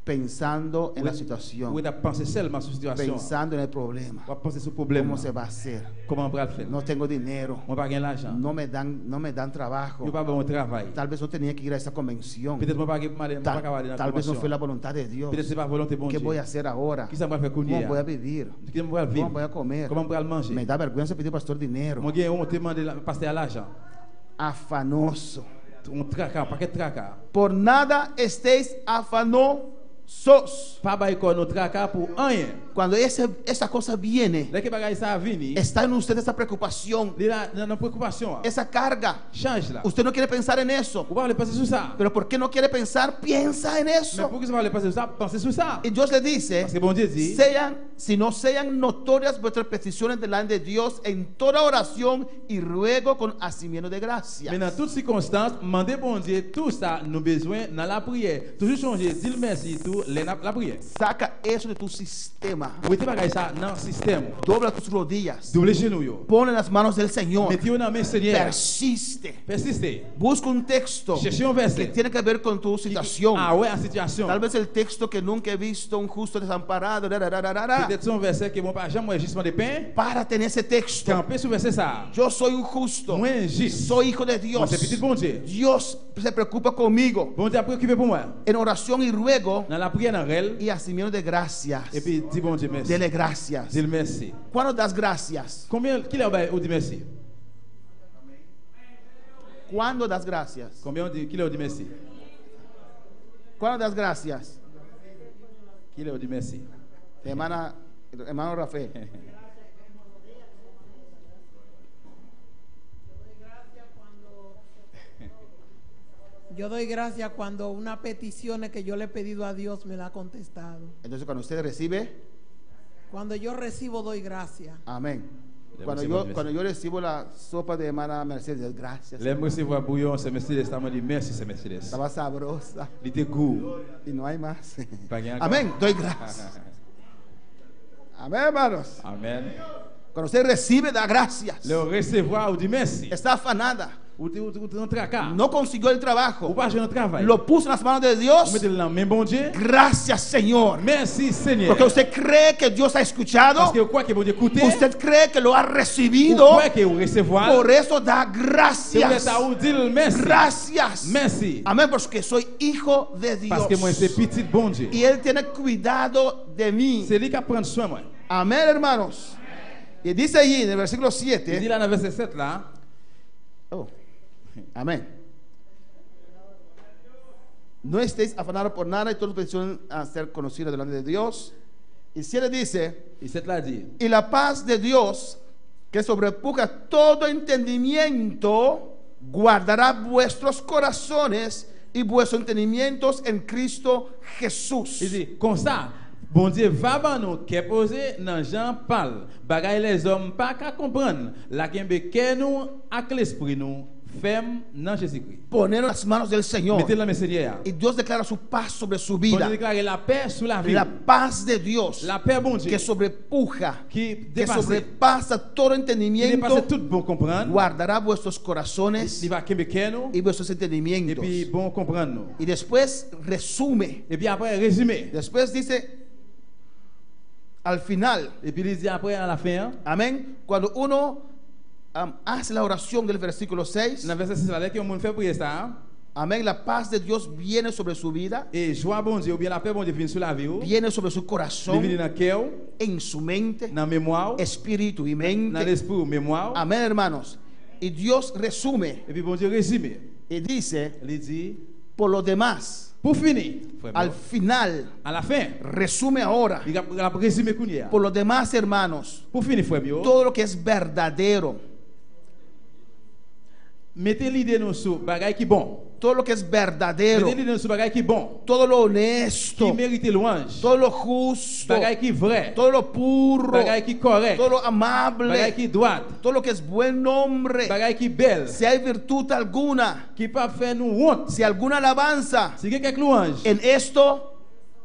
pensando en la situación, Ou est penser seulement sur la situation. pensando en el problema. Ou penser sur le problème. ¿Cómo se va a hacer? Comment on va le faire? No tengo dinero, On va gagner l'argent. no me dan trabajo. On va avoir un travail. Tal vez no tenía que ir a esa convención. Peut-être on va pas aller dans Tal vez no fue la la voluntad de Dios. Peut-être c'est pas volonté bon ¿Qué Dieu. voy a hacer ahora? Qui ça va faire ¿Cómo courir? voy a vivir? Qui va ¿Cómo vivre? voy a comer? Comment on va le manger? Me da vergüenza pedir pastor dinero. Mon gars, on te demande passer à l'argent. Afanoso. un tracas, paquet de tracas. Por nada estéis afanosos. Pas bay kon nou tracas pour rien. Cuando esa cosa viene, Dès que bagay ça vini, está en usted esa preocupación, li la nan préoccupation. esa carga. Change là. Usted no quiere pensar en eso. Ou pas le penser sur ça. Pero ¿por qué no quiere pensar? Piensa en Mais eso. pour que ça va le penser sur ça, pensez sur ça. Y Dios le dice, Parce que bon Dieu dit, si no sean notorias vuestras peticiones delante de Dios en toda oración y ruego con hacimiento de gracia. mais dans toutes circonstances, mandez bon Dieu tout ça nous besoin dans la prière. Toujours changer, dire merci tout la prière. Saca eso de tu sistema. Ou te bagay ça dans le système. Dobla tus rodillas. Double genou yo. Pon en las manos del Señor. Mettez-vous dans mes Seigneur. Persiste. Persistez. Busca un texto Cherchez un que verset. tiene que ver con tu situación. Ah ouais, en situation. Tal vez el texto que nunca he visto, un justo desamparado. Da, da, da, da, da, da. Peut-être son verset que mon pas jamais justement de pain. Párate en ese texto. Camper sur verset ça. Yo soy un justo. Moi juste. Soy hijo de Moi Dios. c'est petit bon Dieu. Dios se preocupa conmigo. Bon Dieu a préoccupé pour moi. En oración y ruego Dans la prière dans elle. y hacimiento de gracias. Et puis dis bon Dieu merci. Dele gracias. Dis merci. ¿Cuándo das gracias? Combien qui l'a ou dit merci? ¿Cuándo das gracias? Combien on dit qui l'a dit merci? ¿Cuándo das gracias? Qui l'a dit merci? Hermano Rafael. Yo doy gracias cuando una petición que yo le he pedido a Dios me la ha contestado. Entonces cuando usted recibe, Cuando yo recibo, doy gracias. amén. Le Cuando recibimos yo, gracias. cuando yo recibo la sopa de hermana Mercedes, gracias. L'aime recevoir bouillon, c'est Mercedes, ça m'a dit merci, c'est Mercedes. Estaba sabrosa Il était goût. y no hay más. Pas gain encore. Amén. Doy gracias. Amén, hermanos. Amen. Cuando usted recibe, da gracias. Le recevoir ou dit merci. Está afanada. Ou un tracas. No consiguió el Ou trabajo. pas jouer un travail. Lo puso en las manos de Vous Dios. mettez la main bon Dieu. Gracias, Señor. Merci Seigneur. Porque usted cree que Dios ha escuchado. Parce que quoi que bon Dieu écoutez. Usted cree que lo ha Ou recibido. quoi que vous recevoir. Por eso da C'est vous gracias. êtes à vous dire merci. Gracias. Merci. Amén, porque soy hijo de Dios. Parce que moi c'est petit bon Dieu. Y Él tiene cuidado de mí. C'est lui qui prend soin moi. Amén, hermanos. Y dice allí en el versículo Il dit 7. là dans verset 7 là. Oh, amén. No estéis afanados por nada y todas peticiones a ser conocidas delante de Dios. Y 7 dice, Et 7 là dit. y la paz de Dios, que sobrepuja todo entendimiento, guardará vuestros corazones y vuestros entendimientos en Cristo Jesús. Il dit comme ça. Bon Dieu va ban nous qui posé dans Jean parle. Bagay les hommes pas qu'à comprendre. La kembe que nous avec l'esprit nous ferme dans Jésus-Christ. Poner en las manos del Señor. Mettez la main Seigneur. Y Dios declara su paz sobre su Bon vida. Dieu déclare la paix sur la vie. La paz de Dios La paix bon Dieu que sobrepuja, qui que dépasse sobrepasa todo entendimiento, tout bon comprendre. guardará vuestros corazones Il va kembe que nous y vuestros et entendimientos. puis bon comprendre nous. Y después resume. Et puis après résumé. Después dice al final, Et puis il dit après à la fin. amén, cuando uno hace la oración del versículo 6, Dans verset 6 là que on fait prier ça. amén, la paz de Dios viene sobre su vida, Et joie bon Dieu ou bien la paix bon Dieu vient sur la vie. viene sobre su Il vient corazón, dans le cœur, en su mente, dans la mémoire, espíritu y dans mente. l'esprit ou mémoire. Amén, hermanos. Y Dios resume Et puis bon Dieu résumé. y dice, Il dit por lo demás, pour finir, frère, al final, à la fin, resume ahora, il a résumé Kounia. por lo demás, hermanos, Pour finir, frère, bio, todo lo que es verdadero, mettez l'idée nous sur bagay qui bon. todo lo que es verdadero, Mettez l'idée nous sur bagay qui bon, todo lo qui honesto, mérite louange. todo lo justo, Bagay qui vrai, todo lo puro, bagay qui correct, todo lo bagay amable, qui droit, todo lo que es buen nombre, bagay qui belle, si hay virtud alguna, qui pas faire nous honte. si alguna alabanza, Si quelqu'un louange, en esto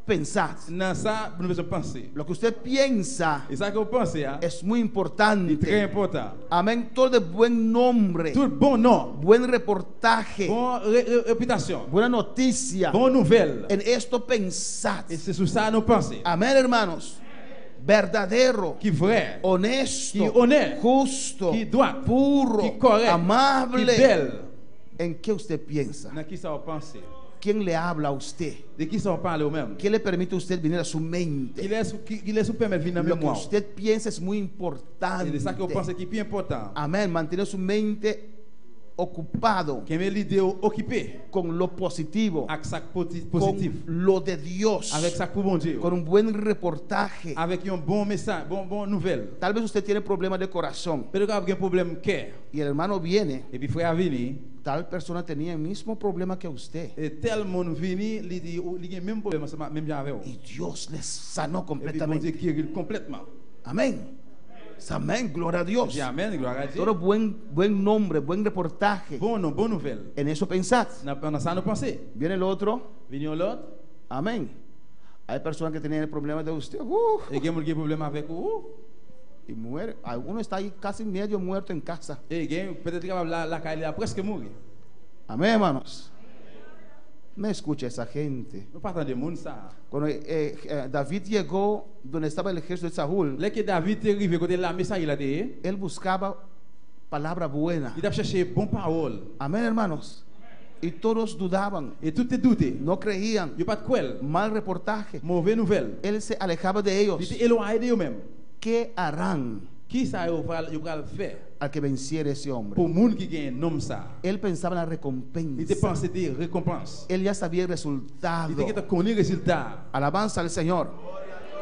pensad. dans ça, nous devons penser. Lo que usted piensa Et ça que vous pensez, es muy c'est très importante. important. Amén. Todo de buen nombre, Tout bon nom, buen reportaje, bon réputation, buena noticia. bonne nouvelle. En esto pensad. Et c'est sur ça nous pensons. Amén, hermanos. Verdadero, Qui vrai, honesto, qui honnête, justo, qui droit, puro, qui correct, qui amable. belle. ¿En qué usted piensa? Dans qui ça vous pensez? ¿Quién le habla a usted? De qui ça vous parle au même? ¿Qué le permite a usted venir a su mente? Il est sous permettre de venir dans Lo la que mémoire. usted piensa es muy Et importante. de ça que vous pensez qui est plus important. Amén. Mantener su mente ocupado qui est l'idée occupée con lo positivo, avec ça con positif, lo de Dios, avec ça pour bon Dieu, con un buen reportaje. avec un bon message, bon nouvelle. Tal vez usted tiene problemas de corazón Pero quand il y a un problème cœur, y el hermano viene, et puis frère vini, tal persona tenía el mismo problema que usted et tel monde vini, il dit il y a même problème même gens avec. y Dios les sanó Et puis bon Dieu completamente. guérit complètement. Amén. Amén, gloria a Dios. Je dis amen, gloire à Dieu. Todo buen nombre, buen reportaje. Bon nom, bonne nouvelle. En eso pensad. Pendant ça nous penser. Viene el otro. Vini l'autre, Amén. Hay personas que tienen el problema de usted. et il y a un problème avec vous. Y muere. Alguno está ahí casi medio muerto en casa. Et il y a peut-être que la caille a presque mourir. Amén, hermanos. Me escucha esa gente. Nous pas attendre monde ça. Cuando David llegó donde estaba el ejército de Saúl, Là que David est arrivé côté la message il a dit, él buscaba palabra buena. il a cherché bon parole. Amén, hermanos. Y todos dudaban, Et tout est douté. no creían. Il n'y a pas de quoi. Mal reportaje. Mauvaise nouvelle. Él se alejaba de ellos. Il était éloigné de eux-mêmes. ¿Qué harán Qui ça va le faire al que venciera ese hombre? pour monde qui gagne nom ça? Él pensaba en la Il était recompensa. pensé des récompenses. Él ya sabía el Il resultado. était connu résultat. Alabanza al Señor.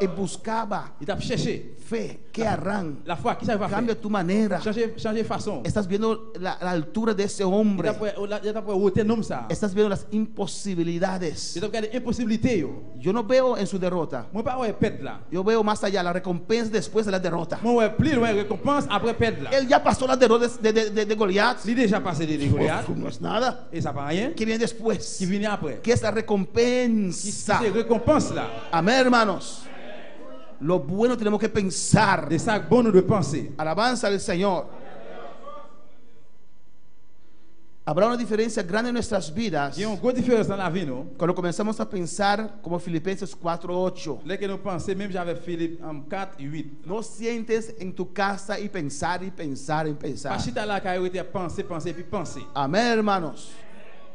Y buscaba Il t'a cherché fe. ¿Qué harán? la foi. Qui ça va Cambia faire? tu manera. Changer façon. Estás viendo la altura de ese Il hombre. t'a pas ôter nom ça. Estás viendo las imposibilidades. Il t'a regardé impossibilité yo. Yo no veo en su derrota. Moi pas ouais perdre là. Yo veo más allá la recompensa después de la derrota. Moi ouais plus loin récompense après perdre là. Él ya pasó las derrotas de Goliat. Il déjà passé des Goliath No es nada. et ça pas rien. ¿Qué viene después? Qui vient après? ¿Qué es la Qui recompensa? c'est récompense là? Amén, hermanos. Lo bueno tenemos que pensar. De ça bon nous de penser. Alabanza al Señor. Habrá una diferencia grande en nuestras vidas Il y a une grosse différence dans la vie non? cuando comenzamos a pensar como Filipenses 4:8. Là que nous pensons même j'avais Philippe en 4 8. No sientes en tu casa y pensar y pensar y pensar. Pas si t'as la caille était penser puis penser. Amén, hermanos.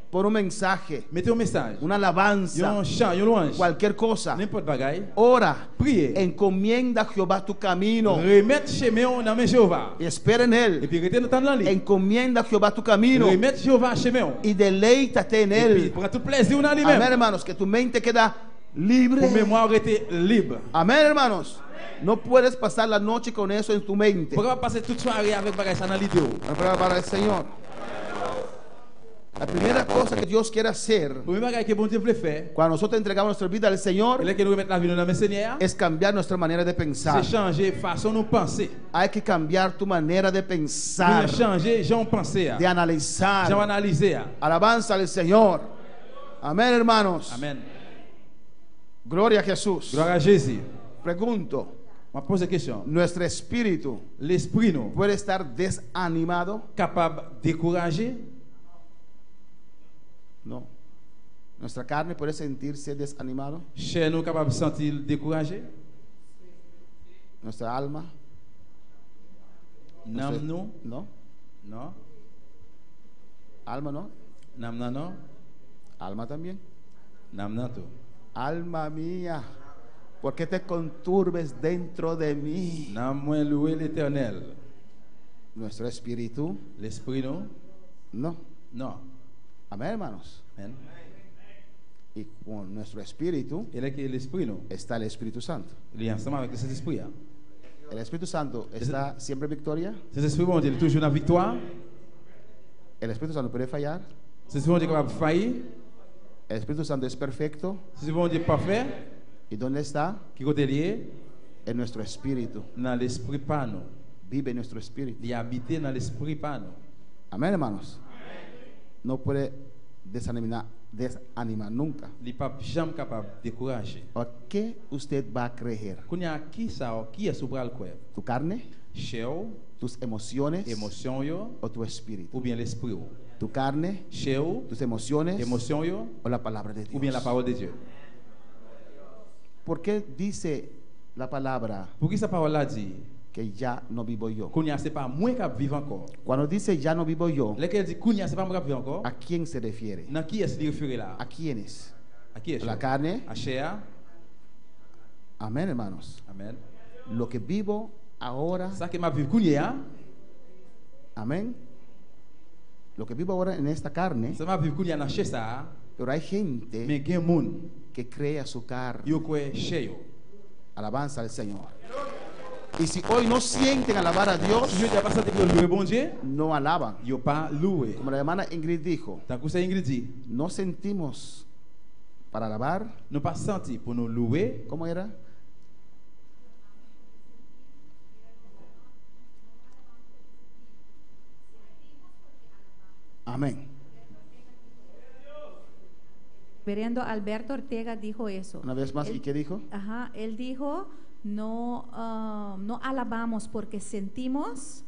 Por un mensaje, Mettez un message. una Il y a alabanza, un chant, il y a une louange. cualquier cosa. N'importe bagaille. Ora, Priez. encomienda a Jehová tu camino Remettre chemin dans mes Jéhovah. y espera en Et él. puis rester dans le lit. Encomienda a Jehová tu camino Remettre Jéhovah chemin. y deleítate en Et puis él. prends tout plaisir dans Amén, lui-même. hermanos, que tu mente queda libre. Pour mémoire rester libre. Amén, hermanos. No puedes pasar la noche con eso en tu mente. Pourquoi pas passer toute soirée avec bagaille ça dans l'idée? Para el Señor. La primera cosa que Dios quiere hacer Premier bagaille que bon Dieu veut faire, cuando nosotros entregamos nuestra vida al Señor là que nous remettre la vie dans le Seigneur, es cambiar nuestra manera de pensar. c'est changer façon nous penser. Hay que cambiar tu manera de Nous pensar, changer gens penser. de analizar. Gens analyser. Alabanza al Señor. Amén, hermanos. Amen. Gloria a Jesús. Gloire à Jésus. Pregunto, Je pose une question. ¿nuestro espíritu L'esprit nous puede estar desanimado? capable de décourager? No. ¿Nuestra carne puede sentirse desanimado? Chair nous capable de sentir découragé? ¿Nuestra alma? Nam nous? No. Non. Alma no. Nam non non. Alma también. Nam non tout. Alma mía, ¿por qué te conturbes dentro de mí? Nam moins louer l'Éternel. Nuestro espíritu, L'esprit nous? no. Non. Amén, hermanos. Amen. Y con nuestro espíritu Et là que l'esprit nous, está el Espíritu Santo. il est ensemble avec cet esprit. El Espíritu Santo está siempre en victoria. Cet esprit bon Dieu il est toujours dans la victoire. El Espíritu Santo puede fallar. Cet esprit bon Dieu est capable de faillir. El Espíritu Santo es perfecto. Cet esprit bon Dieu est parfait. ¿Y dónde está? Qui côté lié En nuestro espíritu. dans l'esprit pas nous. Vive en nuestro espíritu. Il habite dans l'esprit pas nous. Amén, hermanos. No puede desanimar nunca. Il n'est pas jamais capable de décourager. ¿A qué usted va a creer? Qu'on y a qui ça qui est sous le quoi? ¿Tu carne? Chair, ¿Tus emociones? émotion yo ¿O tu espíritu? ou bien l'esprit yo? ¿Tu carne? Chair, ¿Tus emociones? émotion yo ¿O la palabra de ou bien la Dios? parole de Dieu? ¿Por qué dice la palabra Pour qui sa parole là dit que ya no vivo yo? qu'on y a c'est pas moi qui vivre encore. Cuando dice ya no vivo yo, Lequel dit qu'on y a c'est pas moi qui vivre encore. ¿a quién se refiere? Dans qui est-ce qu'il réfère là? ¿A quiénes? À qui est ¿La carne? À chair. Amén, hermanos. Amen. Lo que vivo ahora, Ça que m'a vivre qu'on y a, amén, lo que vivo ahora en esta carne, Ça m'a vu qu'on y a naché ça, pero hay gente mais gen moun que cree a su carne. yo kwe chez yo. Alabanza al Señor. Y si hoy no sienten alabar a Dios, Si yo t'ai pas senti que louer bon Dieu, no alaban. yo pas loué. Como la hermana Ingrid dijo, Tant que ça Ingrid dit, no sentimos para alabar. nous pas senti pour nous louer. ¿Cómo era? Amén. Reverendo Alberto Ortega dijo eso. Una vez más, ¿y qué dijo? Ajá, él dijo, no alabamos porque sentimos,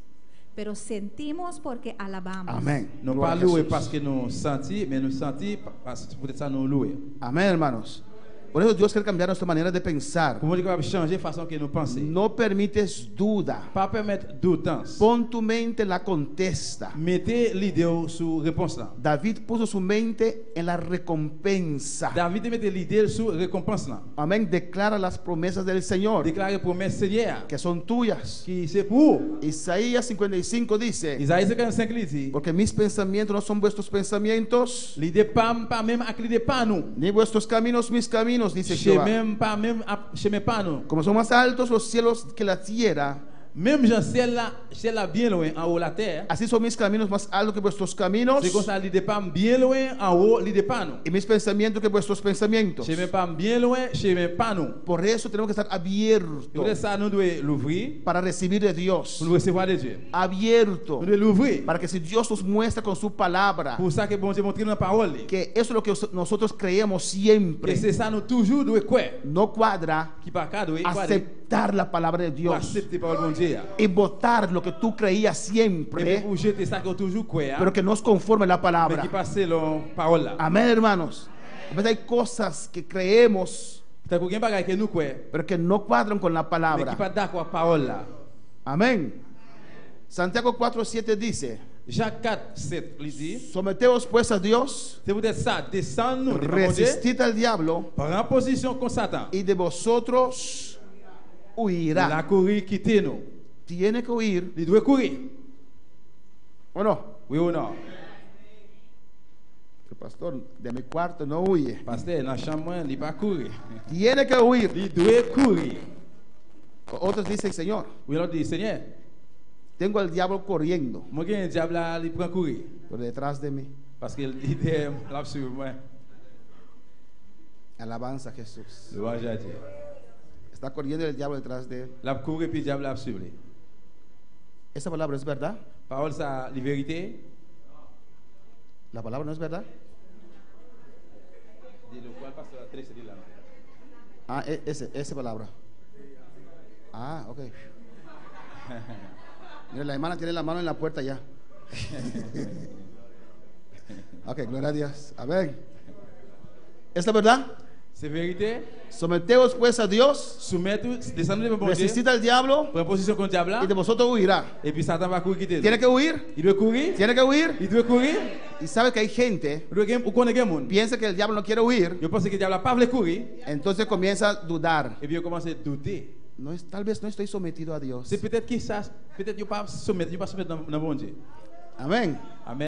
pero sentimos porque alabamos. Amén. Nous Gloria pas a louer Jesús. parce que nous senti, mais nous senti parce que peut-être ça nous louer. Amén, hermanos. Por eso Dios quiere cambiar nuestra manera de pensar. Comment dire qu'on va changer la façon que nous pensons. No permites duda. Pas permettre doutance. Pon tu mente en la contesta. Mettez l'idée sur réponse là. David puso su mente en la recompensa. David mette l'idée sur récompense là. Amén. Declara las promesas del Señor Déclarer promesse Seigneur que son tuyas. qui c'est pour. Isaías 55 dice, Isaïe 55 il dit, porque mis pensamientos no son vuestros pensamientos, l'idée pas même avec l'idée pas nous. ni vuestros caminos mis caminos, dice Chez Jehová. même pas même chez même pas nous. Como son más altos los cielos que la tierra, Même Jean ciel là bien loin en haut la terre. así son mis caminos más altos que vuestros caminos, C'est comme ça l'idée pas bien loin en haut l'idée pas nous. y mis pensamientos que vuestros pensamientos. Chez même pas bien loin chez même pas nous. Por eso tenemos que estar abiertos Pour ça nous devons l'ouvrir para recibir de Dios. pour nous recevoir de Dieu. Abierto Nous devons l'ouvrir. para que si Dios nos muestra con su palabra Pour ça que bon Dieu montre dans la parole. que eso es lo que nosotros creemos Et siempre, c'est ça nous toujours devons croire. no cuadra Qui pas cadre croire. aceptar la palabra de Pour Dios accepter par bon Dieu. y votar lo que tú creías Et siempre, pour jeter ça que toujours croire. pero que no es conforme a la Mais palabra. qui passe la parole là. Amén, hermanos. A veces hay cosas que creemos, Tant que gen bagay que nous croire. pero que no cuadran con la Mais qui palabra. pas d'accord avec parole là. Amén. Santiago 4:7 dice, Jacques 4, 7, il dit, someteos pues a Dios, c'est peut-être ça, descendre nous, devant mon Dieu, resistid al diablo, prends position contre Satan. y de vosotros La huirá. courir, quitter nous. Tiene que huir, Il doit courir. ¿o no? Oui ou non? El pastor de mi cuarto no huye. Pasteur, dans la chambre, il va courir. Tiene que huir. Il doit courir. Otros dicen, Señor, Oui, il dit, Seigneur, tengo al diablo corriendo moi, j'ai un diable là, il prend courir. por detrás de mí. Parce qu'il est là sur moi. Alabanza a Jesús. Louange à Dieu. Está corriendo el diablo detrás de él. La courir, puis le diable là sur lui. Esa palabra es verdad. Parole, ça, la vérité. La palabra no es verdad. Dis-le, quoi, le pasteur, la triste, dis-le. Ah, esa palabra. Ah, ok. Mira, la hermana tiene la mano en la puerta ya. Ok, gloria a Dios. Amén. ¿Es la verdad? C'est vérité. Someteos pues a Dios, Soumettre, descendre devant mon Dieu. resistid al diablo Prends position contre le diable là. y de vosotros huirá. Et puis Satan va courir quitter. Tiene que huir, Il doit courir. tiene que huir. Il doit courir. Y sabe que hay gente, Ou connaît quelqu'un monde. piensa que el diablo no quiere huir, Je pense que le diable n'a pas voulu courir. entonces comienza a dudar. Et puis il commence à douter. No es, tal vez no estoy sometido a Dios. C'est peut-être que ça, peut-être qu'il ne pas soumettre dans mon Dieu. Amén. Amen.